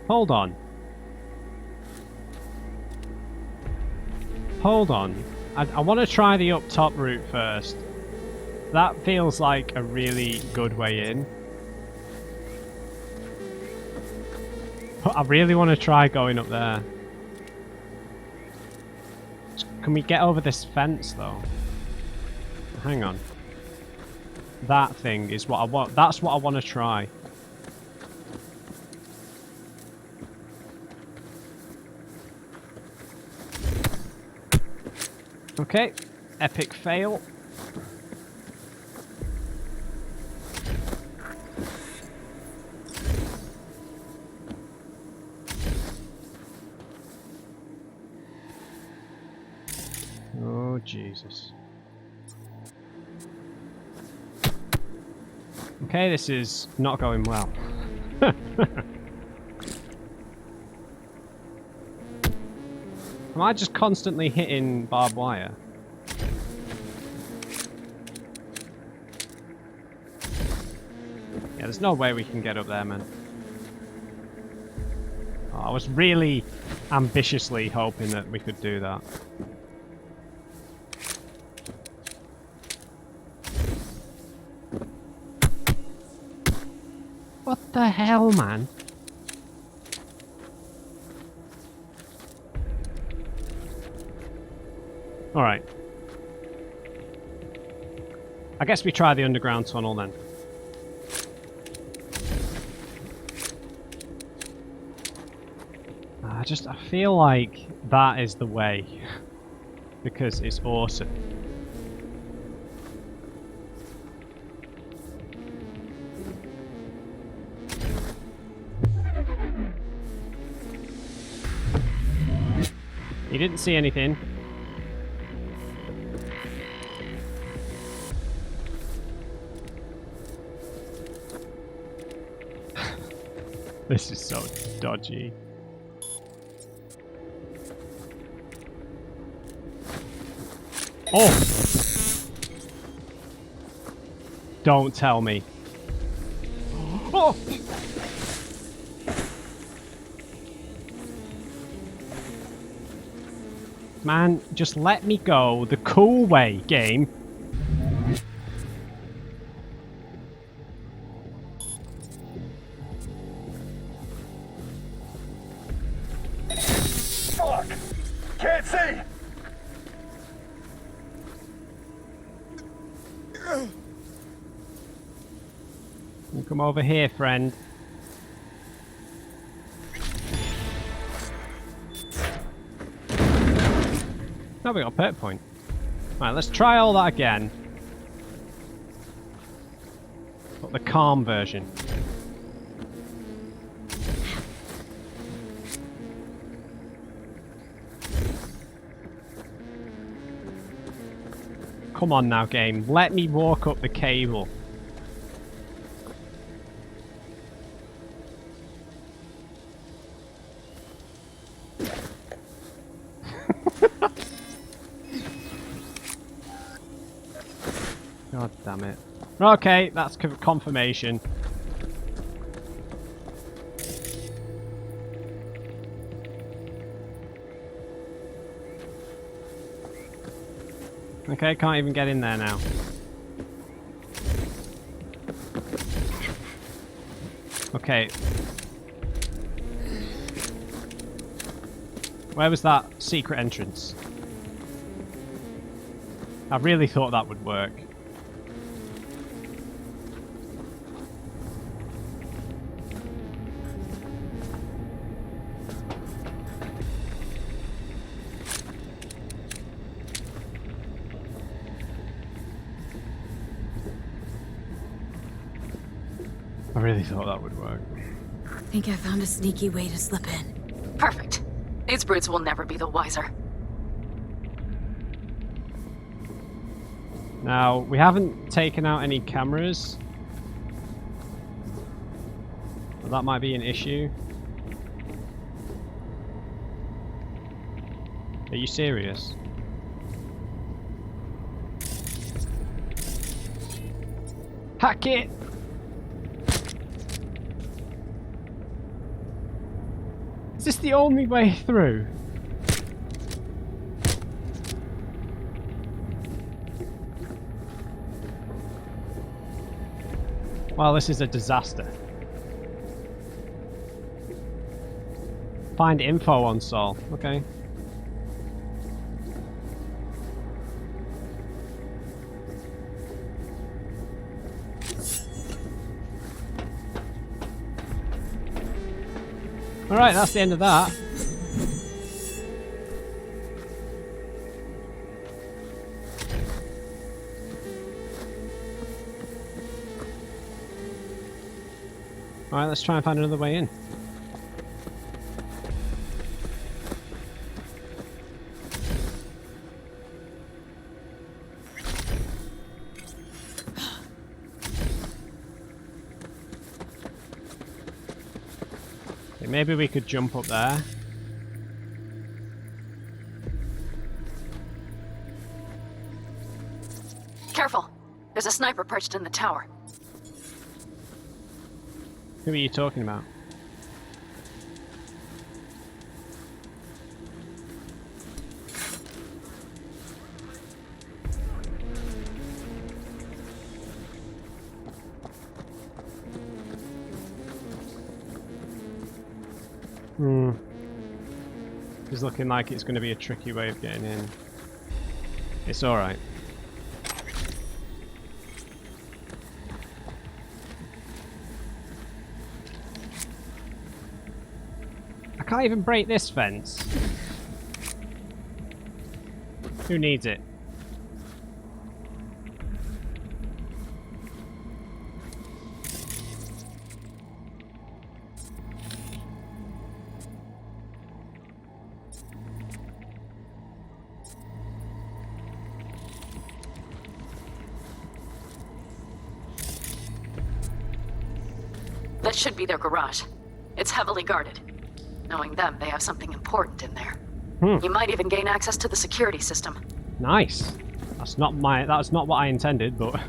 [SPEAKER 1] Hold on. Hold on. I want to try the up top route first. That feels like a really good way in. But I really want to try going up there. Can we get over this fence though? Hang on. That thing is what I want. That's what I want to try. Okay, epic fail. Oh, Jesus. Okay, this is not going well. Am I just constantly hitting barbed wire? Yeah, there's no way we can get up there, man. Oh, I was really ambitiously hoping that we could do that. What the hell, man? Alright. I guess we try the underground tunnel then. I feel like that is the way. Because it's awesome. He didn't see anything. This is so dodgy. Oh! Don't tell me. Oh! Man, just let me go the cool way, game.
[SPEAKER 8] Fuck! Can't see!
[SPEAKER 1] You come over here, friend. Now we got a perk point. Right, let's try all that again. But the calm version. Come on now, game. Let me walk up the cable. God damn it. Okay, that's confirmation. Okay, can't even get in there now. Okay. Where was that secret entrance? I really thought that would work. I really thought that would work.
[SPEAKER 5] I think I found a sneaky way to slip in.
[SPEAKER 6] Perfect. These brutes will never be the wiser.
[SPEAKER 1] Now, we haven't taken out any cameras. Well, that might be an issue. Are you serious? Hack it! Is this the only way through? Well, this is a disaster. Find info on Saul. Okay. Alright, that's the end of that. Alright, let's try and find another way in. Okay, maybe we could jump up there.
[SPEAKER 6] Careful! There's a sniper perched in the tower.
[SPEAKER 1] Who are you talking about? It's looking like it's going to be a tricky way of getting in. It's alright. I can't even break this fence. Who needs it?
[SPEAKER 6] That should be their garage. It's heavily guarded. Knowing them, they have something important in there. You might even gain access to the security system.
[SPEAKER 1] Nice. That's not what I intended, but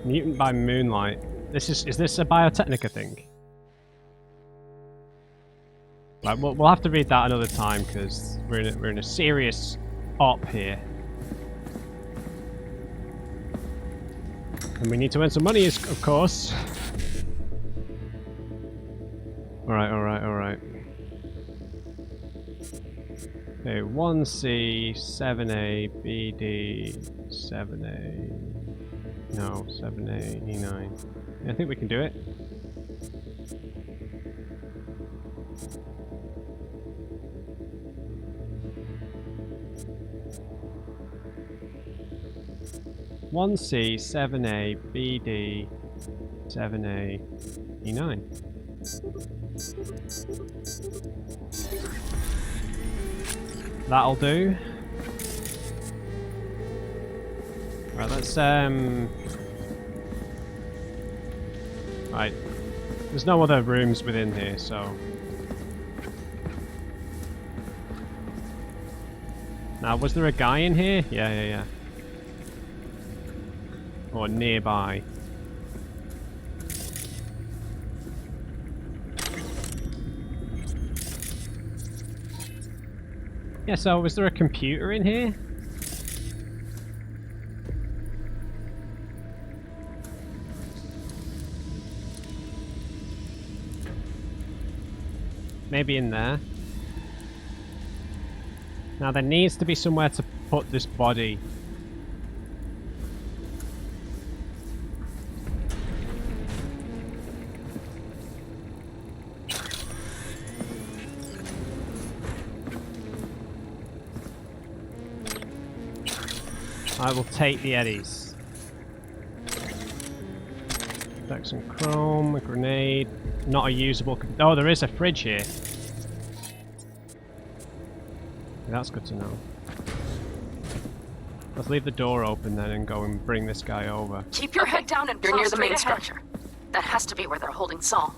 [SPEAKER 1] mutant by moonlight. Is this a Biotechnica thing? Right, we'll have to read that another time because we're in a serious op here. And we need to earn some money, of course. Alright. Okay, 1C, 7A, BD, 7A. No, 7A, E9. Yeah, I think we can do it. One C, 7A, BD, 7A, E9. That'll do. Right, let's right. There's no other rooms within here, so. Now, was there a guy in here? Yeah. Or nearby. Yeah, so was there a computer in here? Maybe in there. Now there needs to be somewhere to put this body. I will take the eddies. Back some chrome, a grenade, not a usable. Oh, there is a fridge here. That's good to know. Let's leave the door open then and go and bring this guy over.
[SPEAKER 6] Keep your head down and you're near the main structure. That has to be where they're holding Saul.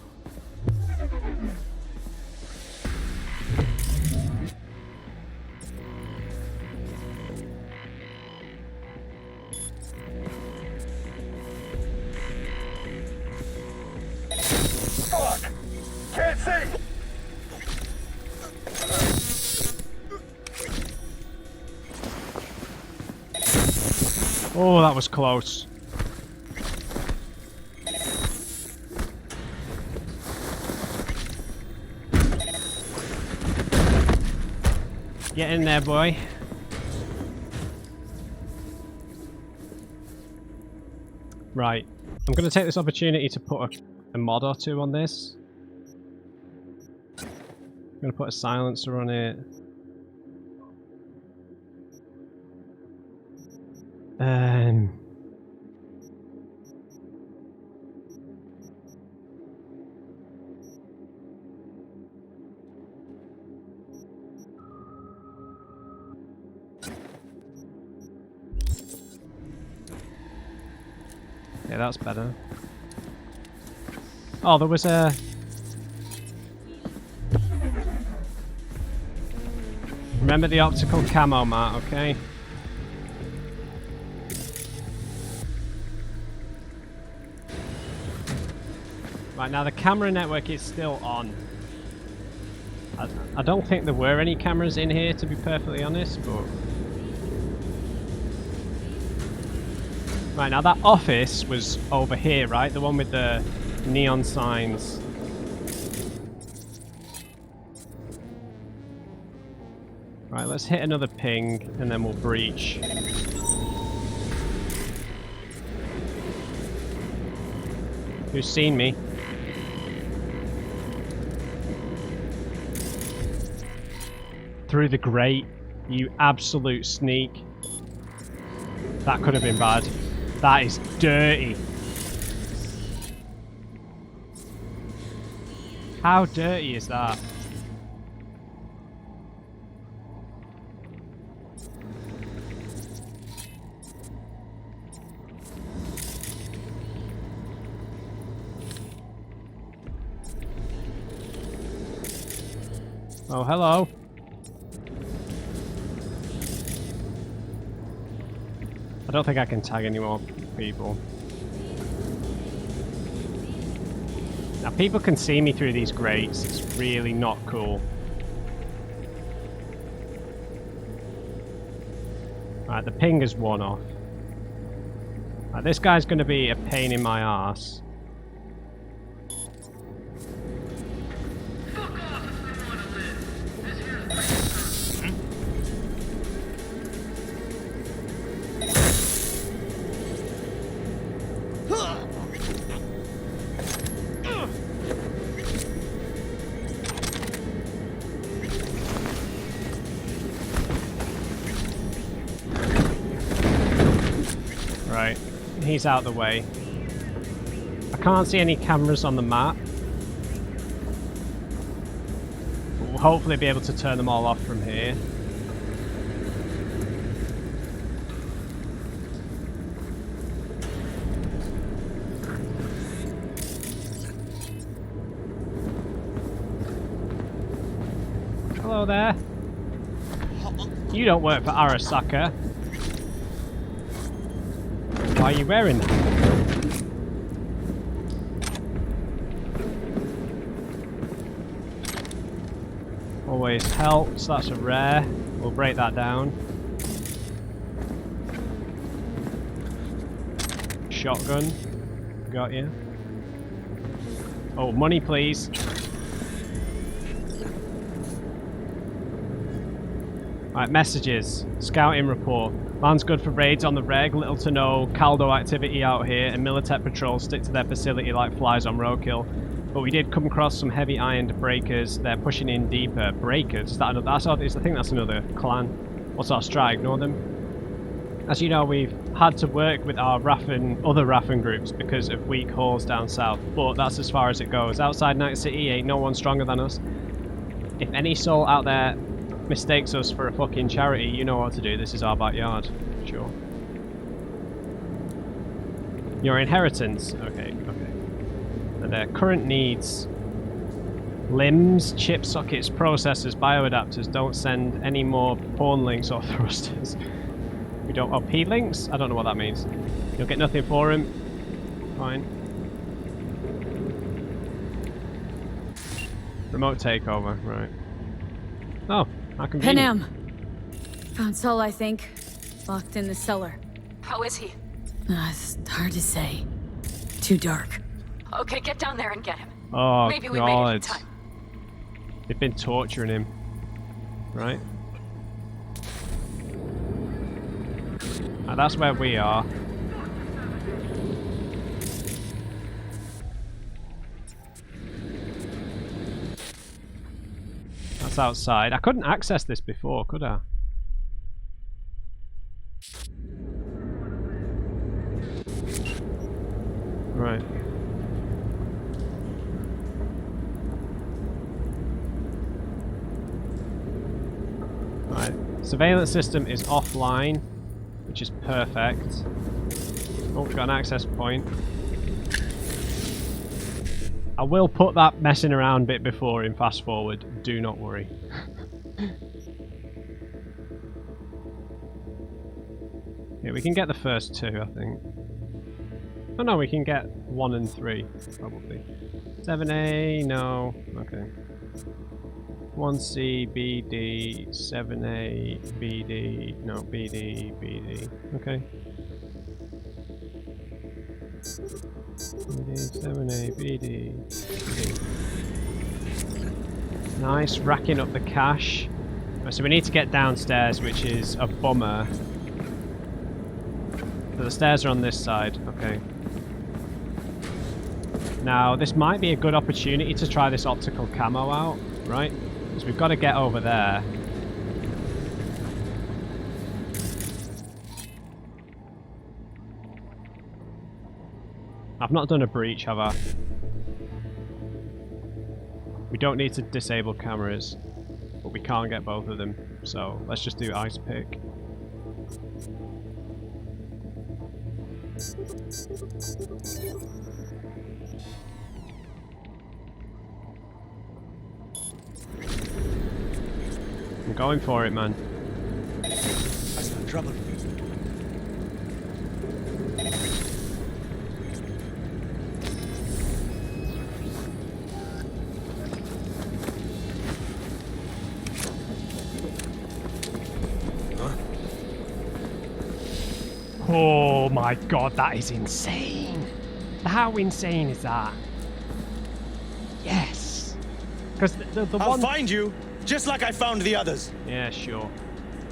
[SPEAKER 8] Fuck! Can't see!
[SPEAKER 1] Oh, that was close. Get in there, boy. Right. I'm going to take this opportunity to put a mod or two on this. I'm going to put a silencer on it. Yeah, that's better. Oh, there was a... Remember the optical camo, Matt, okay? Right, now the camera network is still on. I don't think there were any cameras in here, to be perfectly honest, but... Right, now that office was over here, right? The one with the neon signs. Right, let's hit another ping, and then we'll breach. Who's seen me? Through the grate, you absolute sneak. That could have been bad. That is dirty. How dirty is that? Oh, hello. I don't think I can tag any more people. Now, people can see me through these grates. It's really not cool. Right, the ping is one off. Right, this guy's going to be a pain in my arse. He's out the way. I can't see any cameras on the map. But we'll hopefully be able to turn them all off from here. Hello there. You don't work for Arasaka. Why are you wearing that? Always helps, that's a rare. We'll break that down. Shotgun. Got you. Oh, money please. Right, messages. Scouting report. Land's good for raids on the reg, little to no Caldo activity out here, and Militech patrols stick to their facility like flies on roadkill. But we did come across some heavy ironed breakers. They're pushing in deeper. Breakers? I think that's another clan. What's our strike? Ignore them. As you know, we've had to work with our other Raffen groups because of weak hauls down south, but that's as far as it goes. Outside Night City ain't no one stronger than us. If any soul out there mistakes us for a fucking charity, you know what to do. This is our backyard. Sure. Your inheritance. Okay. And their current needs. Limbs, chip sockets, processors, bioadapters. Don't send any more pawn links or thrusters. We don't... Oh, P-links? I don't know what that means. You'll get nothing for him. Fine. Remote takeover, right. Oh.
[SPEAKER 5] Panam! Found Saul, I think. Locked in the cellar.
[SPEAKER 6] How is he?
[SPEAKER 5] It's hard to say. Too dark.
[SPEAKER 6] Okay, get down there and get him.
[SPEAKER 1] Oh,
[SPEAKER 6] maybe we made it in time.
[SPEAKER 1] They've been torturing him. Right? Now, that's where we are. That's outside. I couldn't access this before, could I? Right. Right. Surveillance system is offline, which is perfect. Oh, we've got an access point. I will put that messing around bit before in fast forward, do not worry. Yeah, we can get the first two, I think. Oh no, we can get 1 and 3, probably. 7A, no, okay. 1C, BD, 7A, BD, no, BD, BD, okay. BD, 7A, BD, BD. Nice, racking up the cash. Right, so we need to get downstairs, which is a bummer. So the stairs are on this side, okay. Now, this might be a good opportunity to try this optical camo out, right? Because we've got to get over there. I've not done a breach, have I? We don't need to disable cameras, but we can't get both of them. So let's just do ice pick. I'm going for it, man.
[SPEAKER 12] I smell trouble.
[SPEAKER 1] Oh my god, that is insane. How insane is that? Yes. Because the
[SPEAKER 12] I'll
[SPEAKER 1] one...
[SPEAKER 12] find you, just like I found the others.
[SPEAKER 1] Yeah, sure.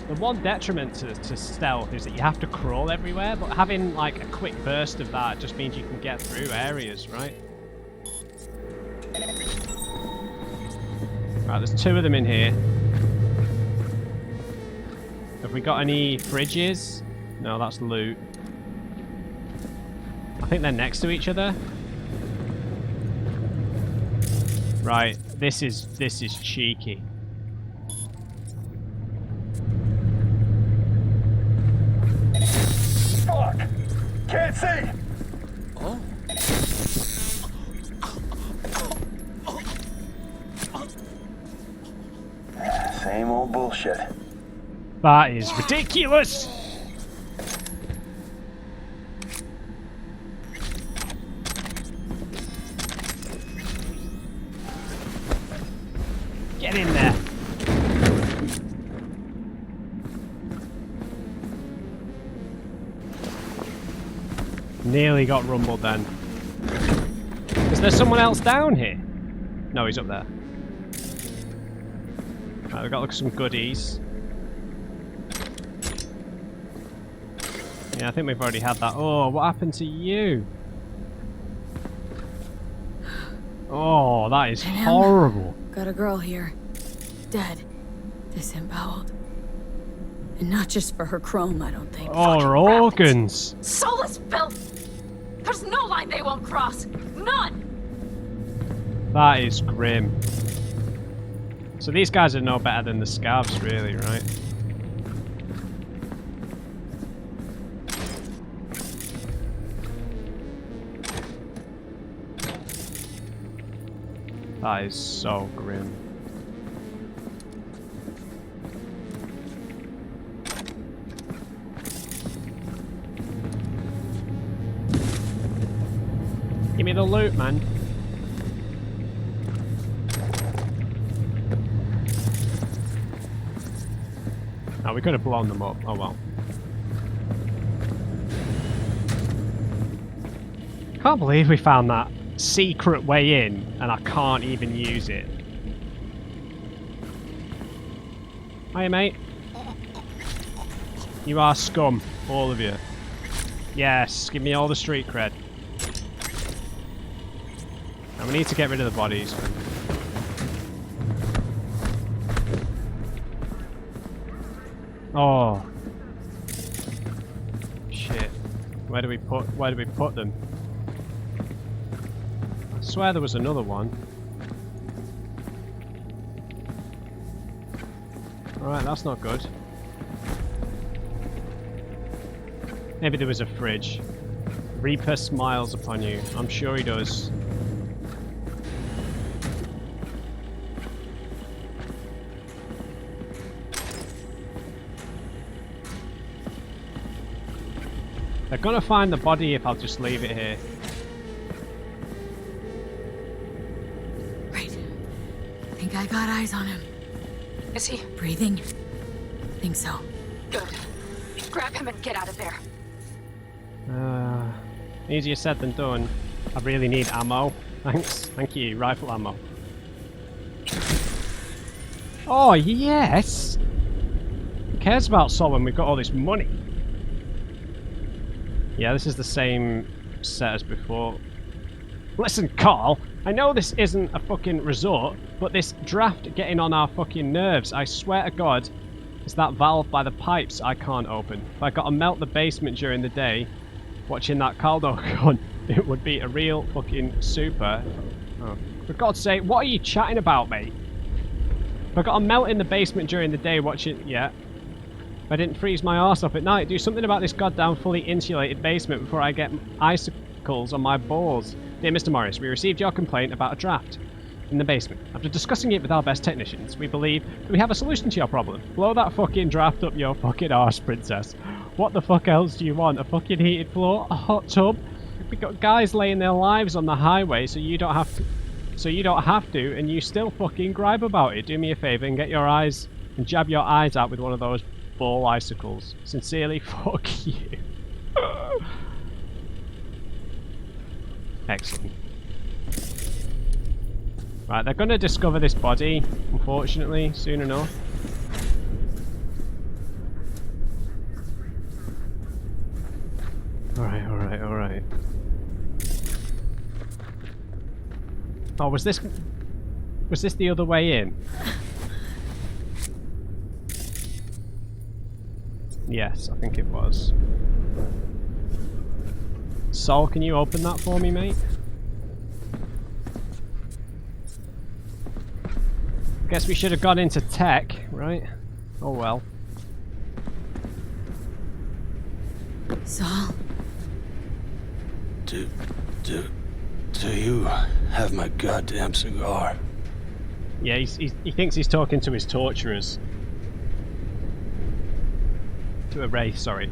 [SPEAKER 1] The one detriment to stealth is that you have to crawl everywhere, but having like a quick burst of that just means you can get through areas, right? Right, there's 2 of them in here. Have we got any fridges? No, that's loot. I think they're next to each other. Right, this is cheeky.
[SPEAKER 12] Fuck! Can't see!
[SPEAKER 11] Oh?
[SPEAKER 12] Same old bullshit.
[SPEAKER 1] That is ridiculous! Get in there. Nearly got rumbled then. Is there someone else down here? No, he's up there. Right, we've got some goodies. Yeah, I think we've already had that. Oh, what happened to you? Oh, that is horrible.
[SPEAKER 5] Got a girl here. Dead. Disemboweled. And not just for her chrome, I don't think.
[SPEAKER 1] Oh, her organs.
[SPEAKER 6] Soulless filth! There's no line they won't cross. None!
[SPEAKER 1] That is grim. So these guys are no better than the scavs, really, right? That is so grim. Give me the loot, man. Oh, we could have blown them up. Oh well. Can't believe we found that secret way in and I can't even use it. Hiya, mate. You are scum, all of you. Yes, give me all the street cred. And we need to get rid of the bodies. Oh. Shit. Where do we put them? I swear there was another one. Alright, that's not good. Maybe there was a fridge. Reaper smiles upon you. I'm sure he does. They're gonna find the body if I'll just leave it here.
[SPEAKER 5] Right. Think I got eyes on him.
[SPEAKER 6] Is he?
[SPEAKER 5] Breathing? Think so.
[SPEAKER 6] Good. Grab him and get out of there.
[SPEAKER 1] Easier said than done. I really need ammo. Thanks. Thank you. Rifle ammo. Oh, yes! Who cares about Saul when we've got all this money? Yeah, this is the same set as before. Listen, Carl, I know this isn't a fucking resort, but this draft getting on our fucking nerves. I swear to God, it's that valve by the pipes I can't open. If I got to melt the basement during the day, watching that Caldo gun, it would be a real fucking super. Oh, for God's sake, what are you chatting about, mate? If I got to melt in the basement during the day watching... Yeah. If I didn't freeze my arse off at night, do something about this goddamn fully insulated basement before I get icicles on my balls. Dear Mr. Morris, we received your complaint about a draft in the basement. After discussing it with our best technicians, we believe that we have a solution to your problem. Blow that fucking draft up your fucking arse, princess. What the fuck else do you want? A fucking heated floor? A hot tub? We've got guys laying their lives on the highway so you don't have to, and you still fucking gripe about it. Do me a favour and get your eyes and jab your eyes out with one of those ball icicles. Sincerely, fuck you. Excellent. Right, they're gonna discover this body, unfortunately, soon enough. Alright. Oh, was this the other way in? Yes, I think it was. Saul, can you open that for me, mate? Guess we should have gone into tech, right? Oh well.
[SPEAKER 5] Saul?
[SPEAKER 8] Do you have my goddamn cigar?
[SPEAKER 1] Yeah, he thinks he's talking to his torturers. To a wraith, sorry.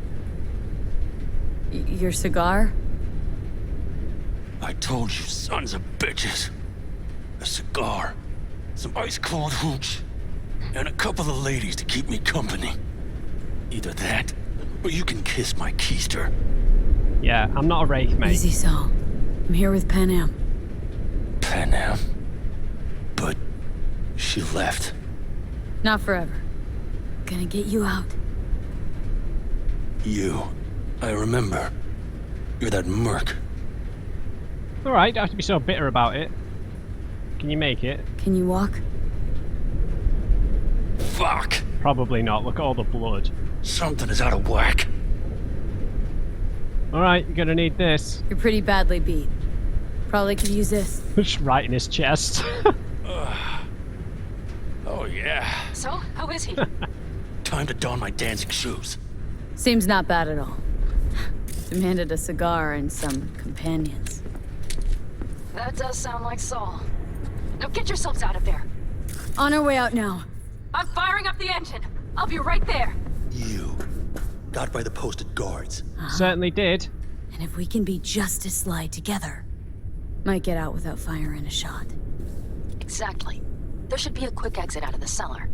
[SPEAKER 5] Your cigar?
[SPEAKER 8] I told you, sons of bitches. A cigar, some ice-cold hooch, and a couple of ladies to keep me company. Either that, or you can kiss my keister.
[SPEAKER 1] Yeah, I'm not a wraith, mate.
[SPEAKER 5] Easy, Saul. I'm here with Panam.
[SPEAKER 8] Panam? But she left.
[SPEAKER 5] Not forever. Gonna get you out.
[SPEAKER 8] You. I remember. You're that merc.
[SPEAKER 1] Alright, don't have to be so bitter about it. Can you make it?
[SPEAKER 5] Can you walk?
[SPEAKER 8] Fuck!
[SPEAKER 1] Probably not. Look at all the blood.
[SPEAKER 8] Something is out of whack.
[SPEAKER 1] Alright, you're gonna need this.
[SPEAKER 5] You're pretty badly beat. Probably could use this.
[SPEAKER 1] Just right in his chest.
[SPEAKER 8] Oh yeah.
[SPEAKER 6] So, how is he?
[SPEAKER 8] Time to don my dancing shoes.
[SPEAKER 5] Seems not bad at all. Demanded a cigar and some companions.
[SPEAKER 6] That does sound like Saul. Now get yourselves out of there.
[SPEAKER 5] On our way out now.
[SPEAKER 6] I'm firing up the engine. I'll be right there.
[SPEAKER 12] You got by the posted guards.
[SPEAKER 1] Certainly did.
[SPEAKER 5] And if we can be just as sly together, might get out without firing a shot.
[SPEAKER 4] Exactly. There should be a quick exit out of the cellar.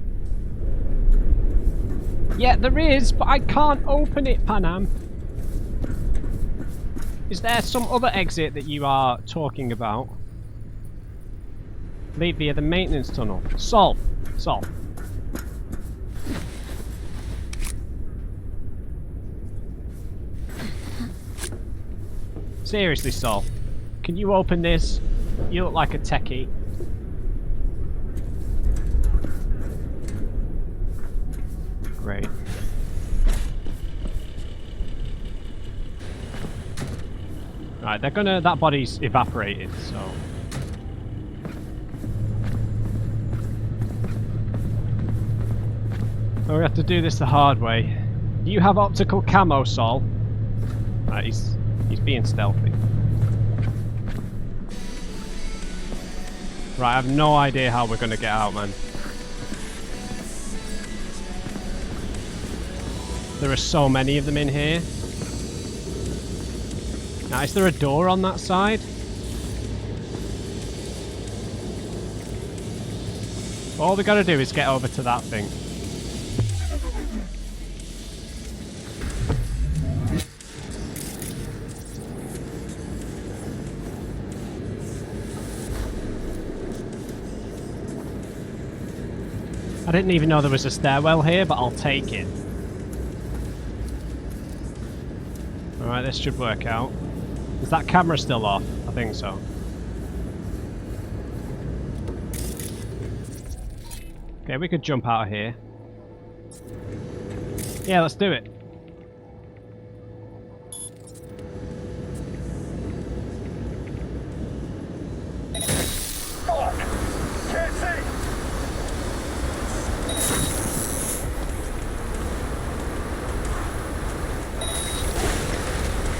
[SPEAKER 1] Yeah, there is, but I can't open it, Panam. Is there some other exit that you are talking about? Lead via the maintenance tunnel. Saul. Seriously, Saul. Can you open this? You look like a techie. Great. Right, that body's evaporated, so... Oh, we have to do this the hard way. Do you have optical camo, Saul? Right, he's being stealthy. Right, I have no idea how we're gonna get out, man. There are so many of them in here. Now, is there a door on that side? All we gotta do is get over to that thing. I didn't even know there was a stairwell here, but I'll take it. Alright, this should work out. Is that camera still off? I think so. Okay, we could jump out of here. Yeah, let's do it.
[SPEAKER 8] Fuck! Can't see!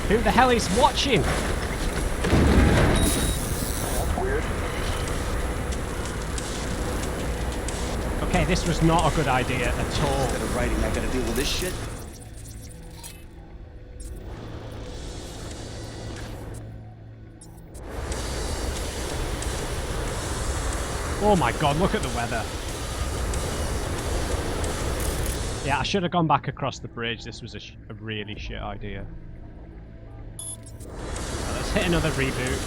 [SPEAKER 1] Who the hell is watching?
[SPEAKER 8] That's weird.
[SPEAKER 1] Okay, this was not a good idea at all.
[SPEAKER 12] Instead of writing, I gotta deal with this shit.
[SPEAKER 1] Oh my god, look at the weather. Yeah, I should have gone back across the bridge. This was a really shit idea. Right, let's hit another reboot.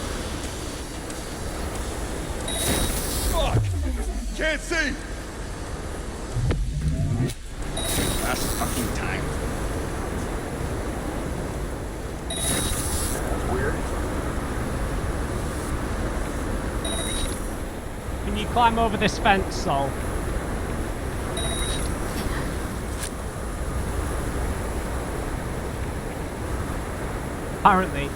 [SPEAKER 8] Fuck! Can't see! Last fucking time. That's weird.
[SPEAKER 1] Can you climb over this fence, Saul? Apparently.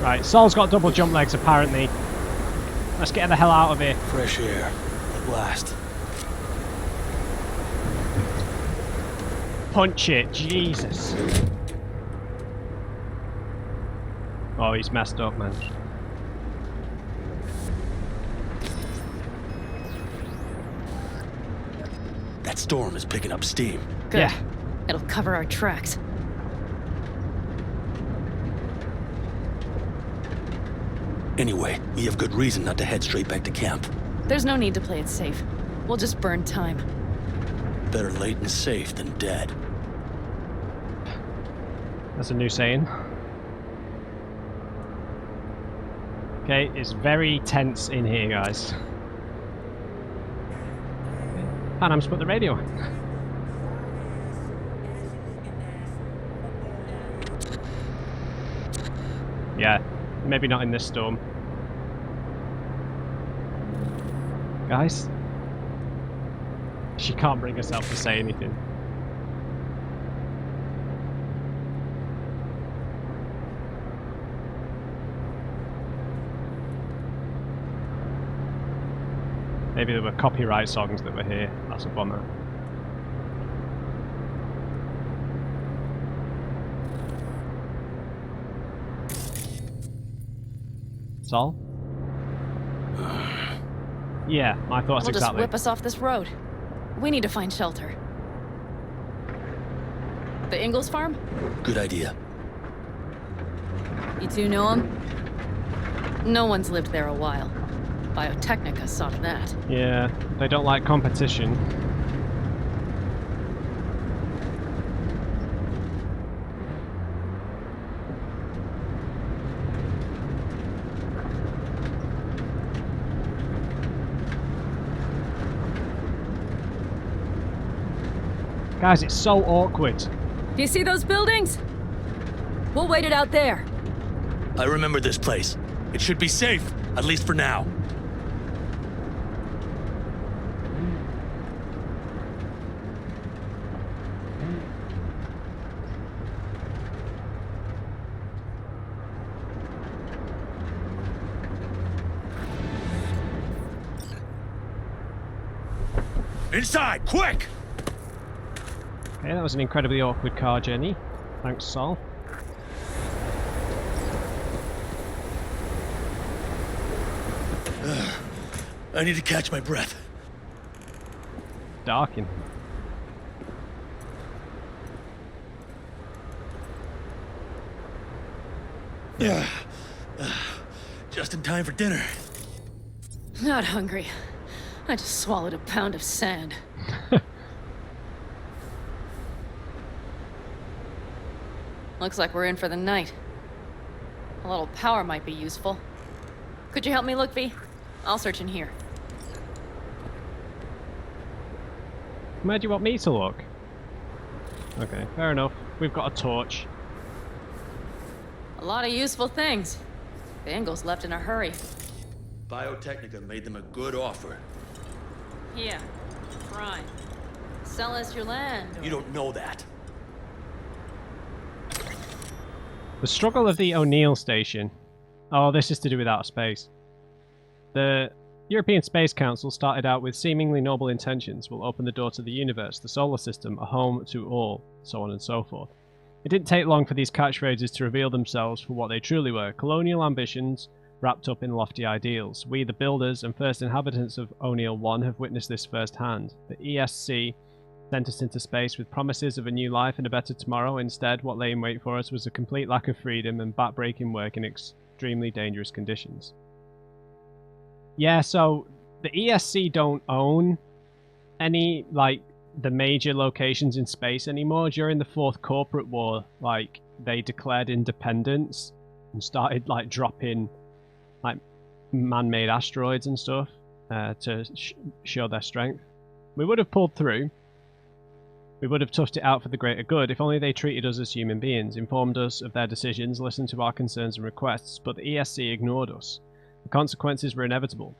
[SPEAKER 1] Right, Saul's got double jump legs apparently. Let's get the hell out of here.
[SPEAKER 8] Fresh air. At last.
[SPEAKER 1] Punch it, Jesus. Oh, he's messed up, man.
[SPEAKER 8] That storm is picking up steam.
[SPEAKER 6] Good.
[SPEAKER 1] Yeah.
[SPEAKER 6] It'll cover our tracks.
[SPEAKER 8] Anyway, we have good reason not to head straight back to camp.
[SPEAKER 6] There's no need to play it safe. We'll just burn time.
[SPEAKER 8] Better late and safe than dead.
[SPEAKER 1] That's a new saying. Okay, it's very tense in here, guys. Panam's put the radio on. Yeah, maybe not in this storm. Guys? She can't bring herself to say anything. Maybe there were copyright songs that were here. That's a bummer. Saul? Yeah, my thoughts
[SPEAKER 6] It'll just
[SPEAKER 1] exactly.
[SPEAKER 6] whip us off this road. We need to find shelter. The Ingalls farm?
[SPEAKER 8] Good idea.
[SPEAKER 5] You two know him?
[SPEAKER 6] No one's lived there a while. Biotechnica saw to that.
[SPEAKER 1] Yeah, they don't like competition. Guys, it's so awkward.
[SPEAKER 5] Do you see those buildings? We'll wait it out there.
[SPEAKER 8] I remember this place. It should be safe, at least for now. Inside, quick!
[SPEAKER 1] Okay, that was an incredibly awkward car journey. Thanks, Saul.
[SPEAKER 8] I need to catch my breath.
[SPEAKER 1] Dark in
[SPEAKER 8] Yeah. Just in time for dinner.
[SPEAKER 6] Not hungry. I just swallowed a pound of sand. Looks like we're in for the night. A little power might be useful. Could you help me look, V? I'll search in here.
[SPEAKER 1] Where do you want me to look? Okay, fair enough. We've got a torch.
[SPEAKER 6] A lot of useful things. Bangles left in a hurry.
[SPEAKER 8] Biotechnica made them a good offer.
[SPEAKER 6] Here, prime. Sell us your land.
[SPEAKER 8] You don't know that.
[SPEAKER 1] The struggle of the O'Neill station. Oh, this is to do with outer space. The European Space Council started out with seemingly noble intentions. Will open the door to the universe, the solar system, a home to all, so on and so forth. It didn't take long for these catchphrases to reveal themselves for what they truly were, colonial ambitions wrapped up in lofty ideals. We, the builders and first inhabitants of O'Neill 1, have witnessed this firsthand. The ESC sent us into space with promises of a new life and a better tomorrow. Instead, what lay in wait for us was a complete lack of freedom and back-breaking work in extremely dangerous conditions. Yeah, so the ESC don't own any, like, the major locations in space anymore. During the Fourth Corporate War, like, they declared independence and started, like, dropping, like, man-made asteroids and stuff to show their strength. We would have pulled through. We would have toughed it out for the greater good if only they treated us as human beings, informed us of their decisions, listened to our concerns and requests, but the ESC ignored us. The consequences were inevitable.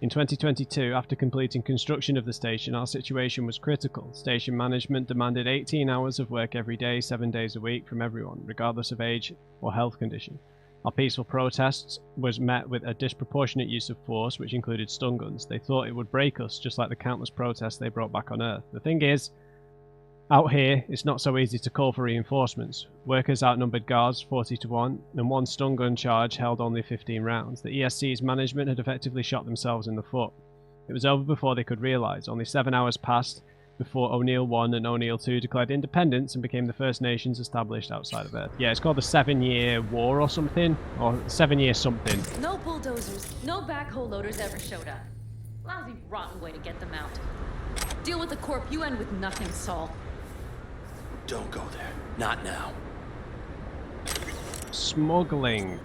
[SPEAKER 1] In 2022, after completing construction of the station, our situation was critical. Station management demanded 18 hours of work every day, 7 days a week from everyone, regardless of age or health condition. Our peaceful protests was met with a disproportionate use of force, which included stun guns. They thought it would break us, just like the countless protests they brought back on Earth. The thing is, out here, it's not so easy to call for reinforcements. Workers outnumbered guards 40 to 1, and one stun gun charge held only 15 rounds. The ESC's management had effectively shot themselves in the foot. It was over before they could realise. Only 7 hours passed before O'Neill 1 and O'Neill 2 declared independence and became the first nations established outside of Earth. Yeah, it's called the 7-Year War or something, or 7-year something.
[SPEAKER 6] No bulldozers, no backhoe loaders ever showed up. Lousy, rotten way to get them out. Deal with the corp, you end with nothing, Saul.
[SPEAKER 8] Don't go there. Not now.
[SPEAKER 1] Smuggling.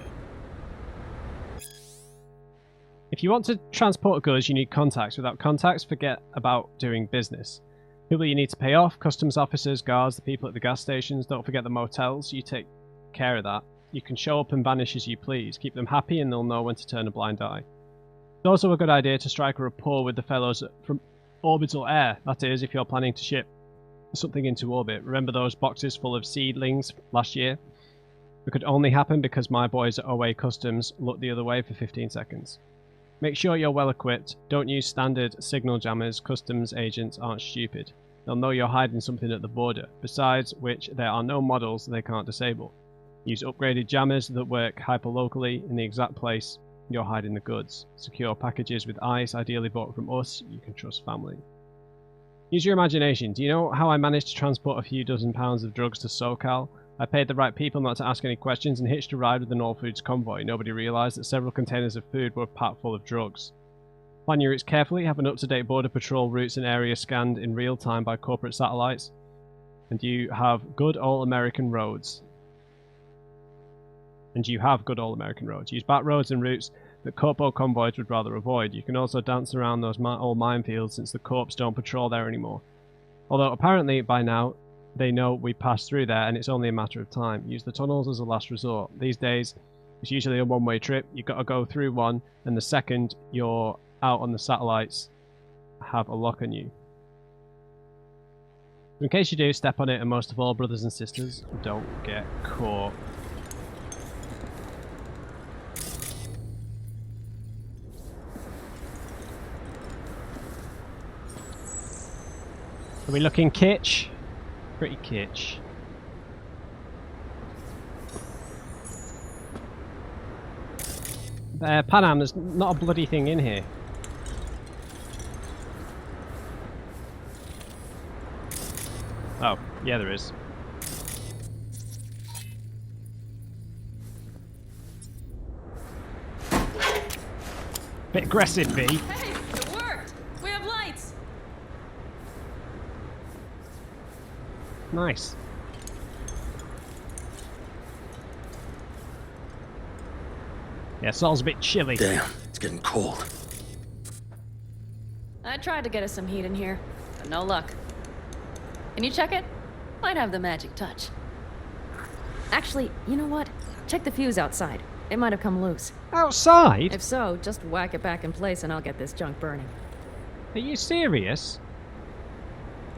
[SPEAKER 1] If you want to transport goods, you need contacts. Without contacts, forget about doing business. People you need to pay off, customs officers, guards, the people at the gas stations. Don't forget the motels. You take care of that. You can show up and vanish as you please. Keep them happy and they'll know when to turn a blind eye. It's also a good idea to strike a rapport with the fellows from orbital air. That is, if you're planning to ship something into orbit. Remember those boxes full of seedlings last year? It could only happen because my boys at OA Customs looked the other way for 15 seconds. Make sure you're well equipped. Don't use standard signal jammers. Customs agents aren't stupid. They'll know you're hiding something at the border, besides which there are no models they can't disable. Use upgraded jammers that work hyperlocally in the exact place you're hiding the goods. Secure packages with ice, ideally bought from us. You can trust family. Use your imagination. Do you know how I managed to transport a few dozen pounds of drugs to SoCal? I paid the right people not to ask any questions and hitched a ride with an all foods convoy. Nobody realised that several containers of food were packed full of drugs. Plan your routes carefully, have an up-to-date border patrol routes and areas scanned in real time by corporate satellites, and you have good all-American roads. Use back roads and routes that corpo convoys would rather avoid. You can also dance around those old minefields since the corps don't patrol there anymore. Although apparently by now they know we pass through there and it's only a matter of time. Use the tunnels as a last resort. These days it's usually a one-way trip. You've got to go through one, and the second you're out on the satellites have a lock on you. In case you do, step on it, and most of all, brothers and sisters, don't get caught. Are we looking kitsch? Pretty kitsch. Panam, there's not a bloody thing in here. Oh, yeah there is. Bit aggressive, V.
[SPEAKER 6] Hey, it worked! We have lights!
[SPEAKER 1] Nice. Yeah, Saul's a bit chilly.
[SPEAKER 8] Damn, it's getting cold.
[SPEAKER 6] I tried to get us some heat in here. but no luck. Can you check it? Might have the magic touch.
[SPEAKER 13] Actually, you know what? Check the fuse outside. It might have come loose.
[SPEAKER 1] Outside?
[SPEAKER 13] If so, just whack it back in place and I'll get this junk burning.
[SPEAKER 1] Are you serious?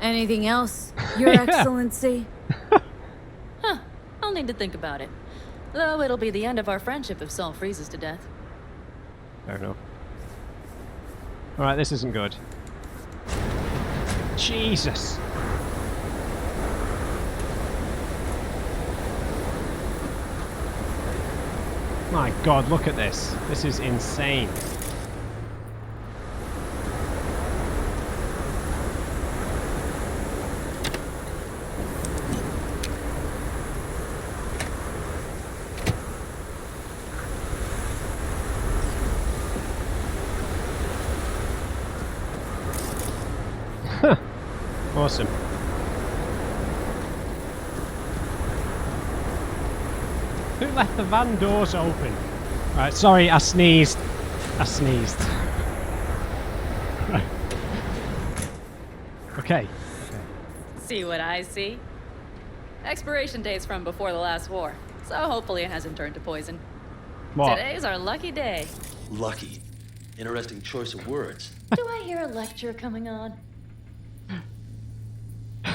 [SPEAKER 5] Anything else, Your Excellency?
[SPEAKER 6] Huh. I'll need to think about it. Though it'll be the end of our friendship if Saul freezes to death.
[SPEAKER 1] Fair enough. Alright, this isn't good. Jesus! My god, look at this. This is insane. Awesome. Who left the van doors open? Right, sorry, I sneezed. I sneezed. Right. Okay.
[SPEAKER 6] See what I see? Expiration date's from before the last war, so hopefully it hasn't turned to poison.
[SPEAKER 1] What?
[SPEAKER 6] Today's our lucky day.
[SPEAKER 8] Lucky. Interesting choice of words.
[SPEAKER 6] Do I hear a lecture coming on?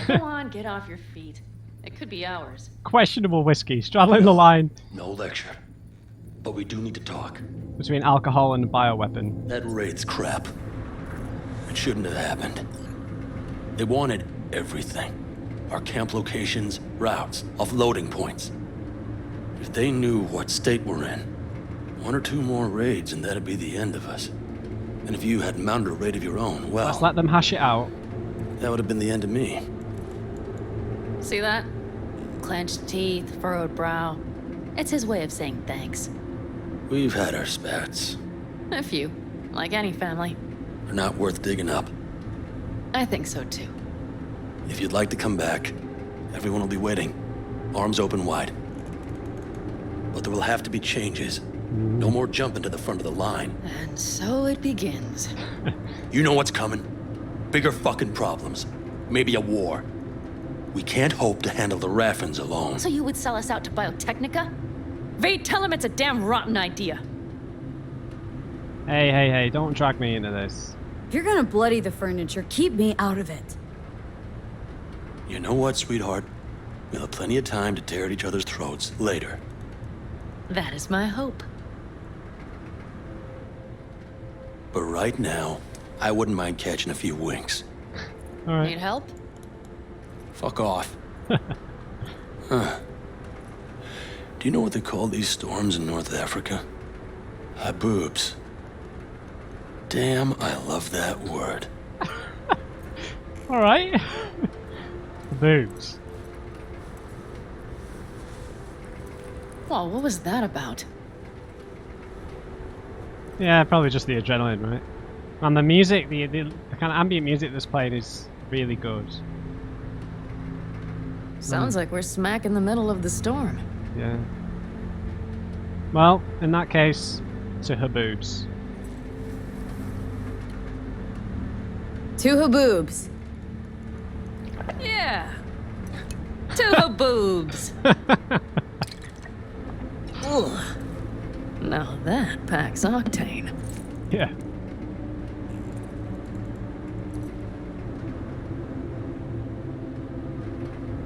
[SPEAKER 6] Go on, get off your feet. It could be hours.
[SPEAKER 1] Questionable whiskey, straddling the line
[SPEAKER 8] No lecture. But we do need to talk.
[SPEAKER 1] between alcohol and a bioweapon.
[SPEAKER 8] That raid's crap. It shouldn't have happened. They wanted everything. Our camp locations, routes, offloading points. If they knew what state we're in, 1 or 2 more raids and that'd be the end of us. And if you had mounted a raid of your own, well...
[SPEAKER 1] Let's let them hash it out.
[SPEAKER 8] That would have been the end of me.
[SPEAKER 6] See that? Clenched teeth, furrowed brow. It's his way of saying thanks.
[SPEAKER 8] We've had our spats.
[SPEAKER 6] A few, like any family.
[SPEAKER 8] They're not worth digging up.
[SPEAKER 6] I think so too.
[SPEAKER 8] If you'd like to come back, everyone will be waiting. Arms open wide. But there will have to be changes. No more jumping to the front of the line.
[SPEAKER 6] And so it begins.
[SPEAKER 8] You know what's coming. Bigger fucking problems. Maybe a war. We can't hope to handle the Raffins alone.
[SPEAKER 6] So you would sell us out to Biotechnica? Vade, tell him it's a damn rotten idea.
[SPEAKER 1] Hey, don't drag me into this.
[SPEAKER 5] If you're gonna bloody the furniture, keep me out of it.
[SPEAKER 8] You know what, sweetheart? We'll have plenty of time to tear at each other's throats later.
[SPEAKER 6] That is my hope.
[SPEAKER 8] But right now, I wouldn't mind catching a few winks.
[SPEAKER 1] Alright.
[SPEAKER 6] Need help?
[SPEAKER 8] Fuck off. Huh. Do you know what they call these storms in North Africa? Haboobs. Damn, I love that word.
[SPEAKER 1] Alright. Boobs.
[SPEAKER 6] Well, what was that about?
[SPEAKER 1] Yeah, probably just the adrenaline, right? And the music, the kind of ambient music that's playing is really good.
[SPEAKER 6] Sounds like we're smack in the middle of the storm.
[SPEAKER 1] Yeah. Well, in that case, to her boobs.
[SPEAKER 5] To her boobs.
[SPEAKER 6] Yeah. To her boobs. Ugh. Now that packs octane.
[SPEAKER 1] Yeah.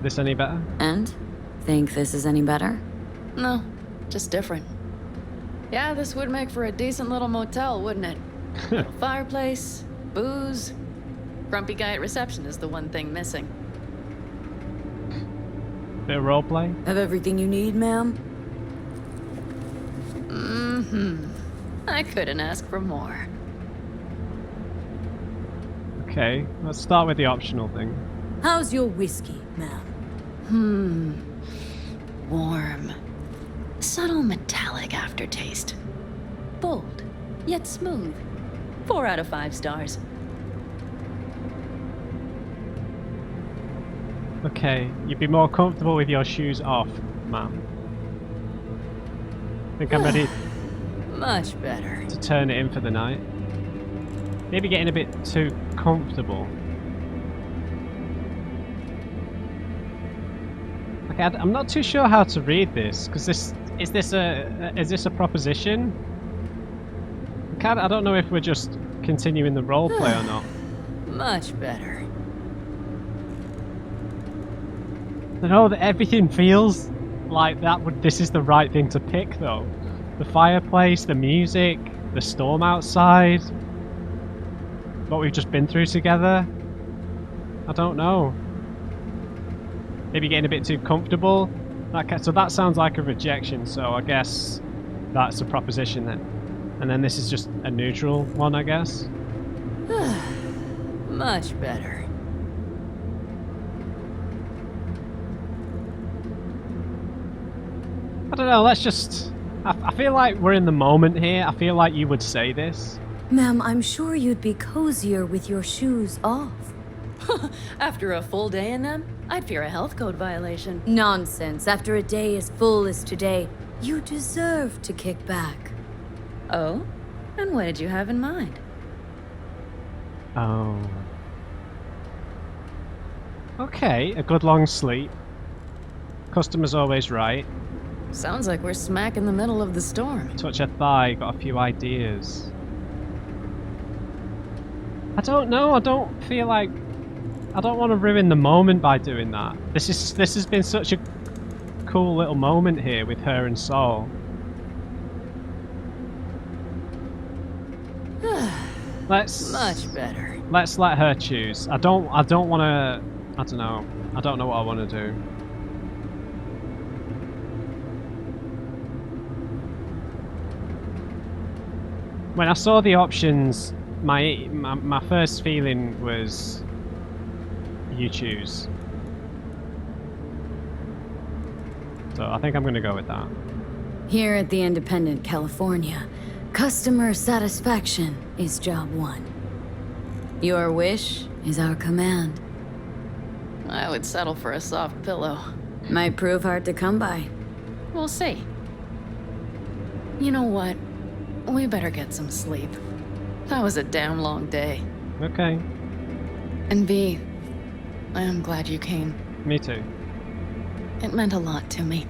[SPEAKER 1] This any better?
[SPEAKER 5] And? Think this is any better?
[SPEAKER 6] No, just different. Yeah, this would make for a decent little motel, wouldn't it? Little fireplace, booze. Grumpy guy at reception is the one thing missing.
[SPEAKER 1] Bit of roleplay?
[SPEAKER 5] Have everything you need, ma'am?
[SPEAKER 6] Mm-hmm. I couldn't ask for more.
[SPEAKER 1] Okay, let's start with the optional thing.
[SPEAKER 5] How's your whiskey, ma'am?
[SPEAKER 6] Warm. Subtle metallic aftertaste. Bold, yet smooth. 4 out of 5 stars.
[SPEAKER 1] Okay, you'd be more comfortable with your shoes off, ma'am. Think I'm ready
[SPEAKER 6] Much better.
[SPEAKER 1] to turn it in for the night. Maybe getting a bit too comfortable. Okay, I'm not too sure how to read this because is this a proposition? I don't know if we're just continuing the roleplay or not.
[SPEAKER 6] Much better.
[SPEAKER 1] I know that everything feels like this is the right thing to pick though. The fireplace, the music, the storm outside, what we've just been through together. I don't know. Maybe getting a bit too comfortable. So that sounds like a rejection, so I guess that's a proposition then. And then this is just a neutral one, I guess.
[SPEAKER 6] Much better.
[SPEAKER 1] I don't know, let's just... I feel like we're in the moment here. I feel like you would say this.
[SPEAKER 5] Ma'am, I'm sure you'd be cozier with your shoes off.
[SPEAKER 6] After a full day in them, I'd fear a health code violation.
[SPEAKER 5] Nonsense. After a day as full as today, you deserve to kick back.
[SPEAKER 6] Oh? And what did you have in mind?
[SPEAKER 1] Oh. Okay, a good long sleep. Customer's always right.
[SPEAKER 6] Sounds like we're smack in the middle of the storm.
[SPEAKER 1] Touch a thigh, got a few ideas. I don't know, I don't feel like... I don't want to ruin the moment by doing that. This has been such a cool little moment here with her and Saul. Let's...
[SPEAKER 6] Much better.
[SPEAKER 1] Let's let her choose. I don't want to... I don't know. I don't know what I want to do. When I saw the options, my first feeling was you choose. So I think I'm going to go with that.
[SPEAKER 5] Here at the Independent California, customer satisfaction is job one. Your wish is our command.
[SPEAKER 6] I would settle for a soft pillow.
[SPEAKER 5] Might prove hard to come by.
[SPEAKER 6] We'll see. You know what? We better get some sleep. That was a damn long day.
[SPEAKER 1] Okay.
[SPEAKER 6] And B, I am glad you came.
[SPEAKER 1] Me too.
[SPEAKER 6] It meant a lot to me.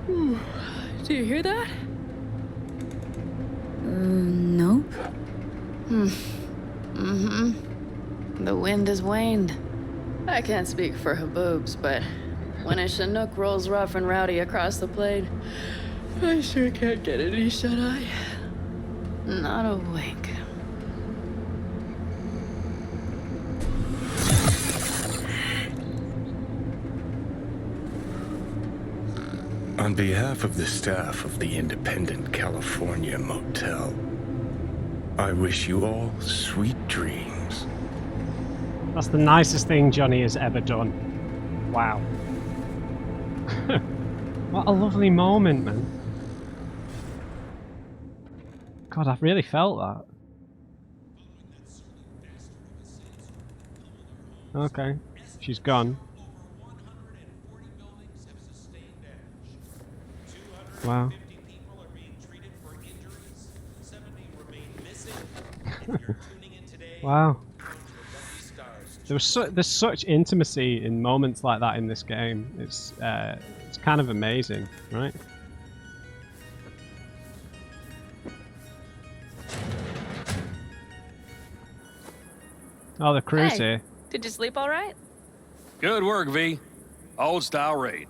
[SPEAKER 6] Do you hear that?
[SPEAKER 5] Nope.
[SPEAKER 6] The wind has waned. I can't speak for Haboobs, but when a Chinook rolls rough and rowdy across the plain, I sure can't get any shut-eye. Not a wink.
[SPEAKER 14] On behalf of the staff of the Independent California Motel, I wish you all sweet dreams.
[SPEAKER 1] That's the nicest thing Johnny has ever done. Wow. What a lovely moment, man. God, I've really felt that. Okay, she's gone. Wow. Wow. There's such intimacy in moments like that in this game. It's kind of amazing, right? Oh, the crew's here.
[SPEAKER 6] Did you sleep all right?
[SPEAKER 9] Good work, V. Old style raid.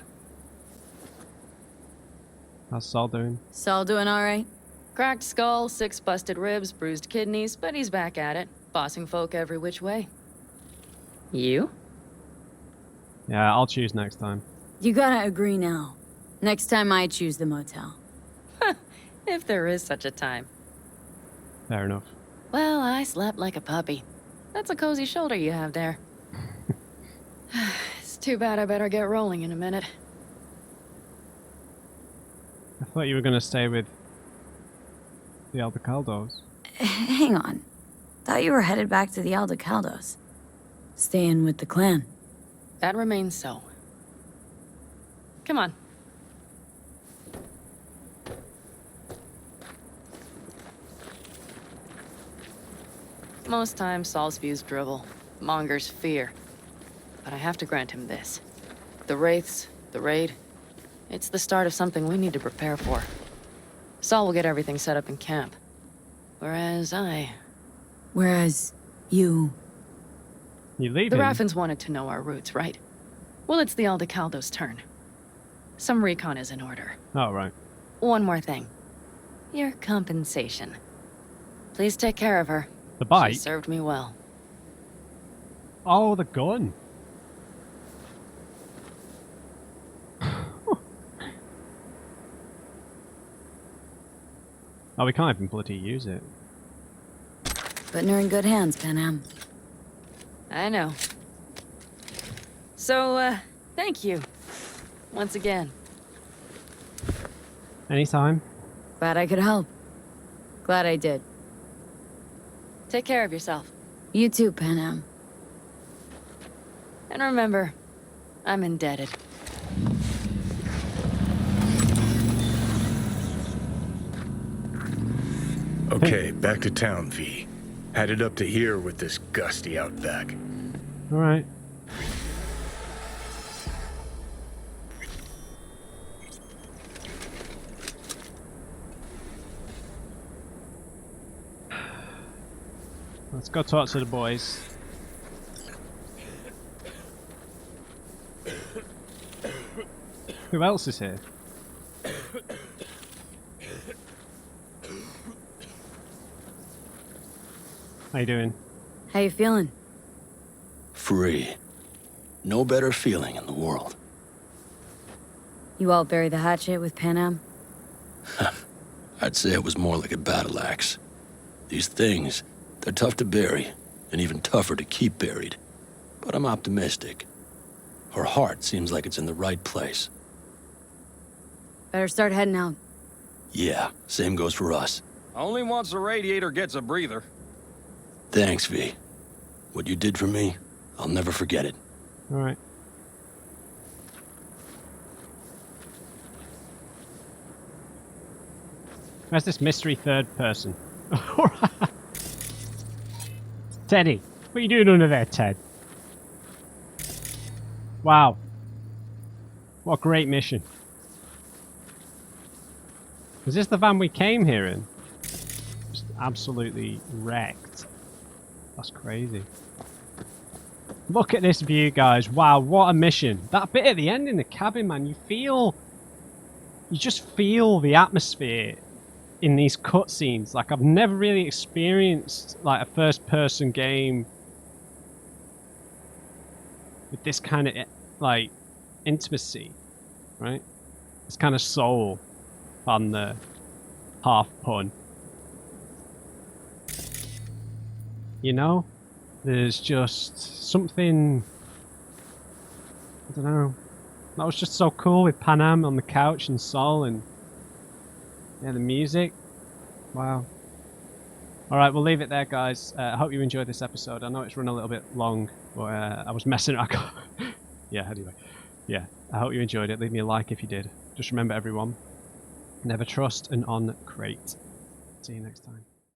[SPEAKER 1] How's Saul doing?
[SPEAKER 5] Saul doing all right?
[SPEAKER 6] Cracked skull, 6 busted ribs, bruised kidneys, but he's back at it, bossing folk every which way. You?
[SPEAKER 1] Yeah, I'll choose next time.
[SPEAKER 5] You gotta agree now. Next time I choose the motel.
[SPEAKER 6] If there is such a time.
[SPEAKER 1] Fair enough.
[SPEAKER 6] Well, I slept like a puppy. That's a cozy shoulder you have there. It's too bad I better get rolling in a minute.
[SPEAKER 1] I thought you were going to stay with the Aldecaldos.
[SPEAKER 5] Hang on. Thought you were headed back to the Aldecaldos. Staying with the clan.
[SPEAKER 6] That remains so. Come on. Most times, Saul's views drivel. Mongers fear. But I have to grant him this. The Wraiths, the raid, it's the start of something we need to prepare for. Saul will get everything set up in camp. Whereas
[SPEAKER 5] you...
[SPEAKER 1] You leaving?
[SPEAKER 6] The Raffins wanted to know our roots, right? Well, it's the Aldecaldo's turn. Some recon is in order.
[SPEAKER 1] Oh, right.
[SPEAKER 6] One more thing. Your compensation. Please take care of her.
[SPEAKER 1] The bike?
[SPEAKER 6] She served me well.
[SPEAKER 1] Oh, the gun. Oh, we can't even bloody use it.
[SPEAKER 5] Putting her in good hands, Panam.
[SPEAKER 6] I know. So, thank you. Once again.
[SPEAKER 1] Anytime.
[SPEAKER 5] Glad I could help. Glad I did.
[SPEAKER 6] Take care of yourself.
[SPEAKER 5] You too, Panam.
[SPEAKER 6] And remember, I'm indebted.
[SPEAKER 14] Okay, back to town, V. Headed up to here with this gusty outback.
[SPEAKER 1] All right. Let's go talk to the boys. Who else is here? How you doing?
[SPEAKER 5] How you feeling?
[SPEAKER 8] Free. No better feeling in the world.
[SPEAKER 5] You all bury the hatchet with Panam?
[SPEAKER 8] I'd say it was more like a battle axe. These things, they're tough to bury, and even tougher to keep buried. But I'm optimistic. Her heart seems like it's in the right place.
[SPEAKER 5] Better start heading out.
[SPEAKER 8] Yeah, same goes for us.
[SPEAKER 9] Only once the radiator gets a breather.
[SPEAKER 8] Thanks, V. What you did for me, I'll never forget it.
[SPEAKER 1] All right. Where's this mystery third person? Teddy, what are you doing under there, Ted? Wow. What a great mission. Is this the van we came here in? Just absolutely wrecked. That's crazy. Look at this view, guys. Wow, what a mission. That bit at the end in the cabin, man, you just feel the atmosphere in these cutscenes. Like, I've never really experienced like a first-person game with this kind of like intimacy, right? This kind of soul on the half pun. You know? There's just something, I don't know, that was just so cool with Panam on the couch and Saul and yeah, the music. Wow. Alright, we'll leave it there, guys. I hope you enjoyed this episode. I know it's run a little bit long, but I was messing around. Yeah, anyway. Yeah, I hope you enjoyed it. Leave me a like if you did. Just remember, everyone, never trust an on crate. See you next time.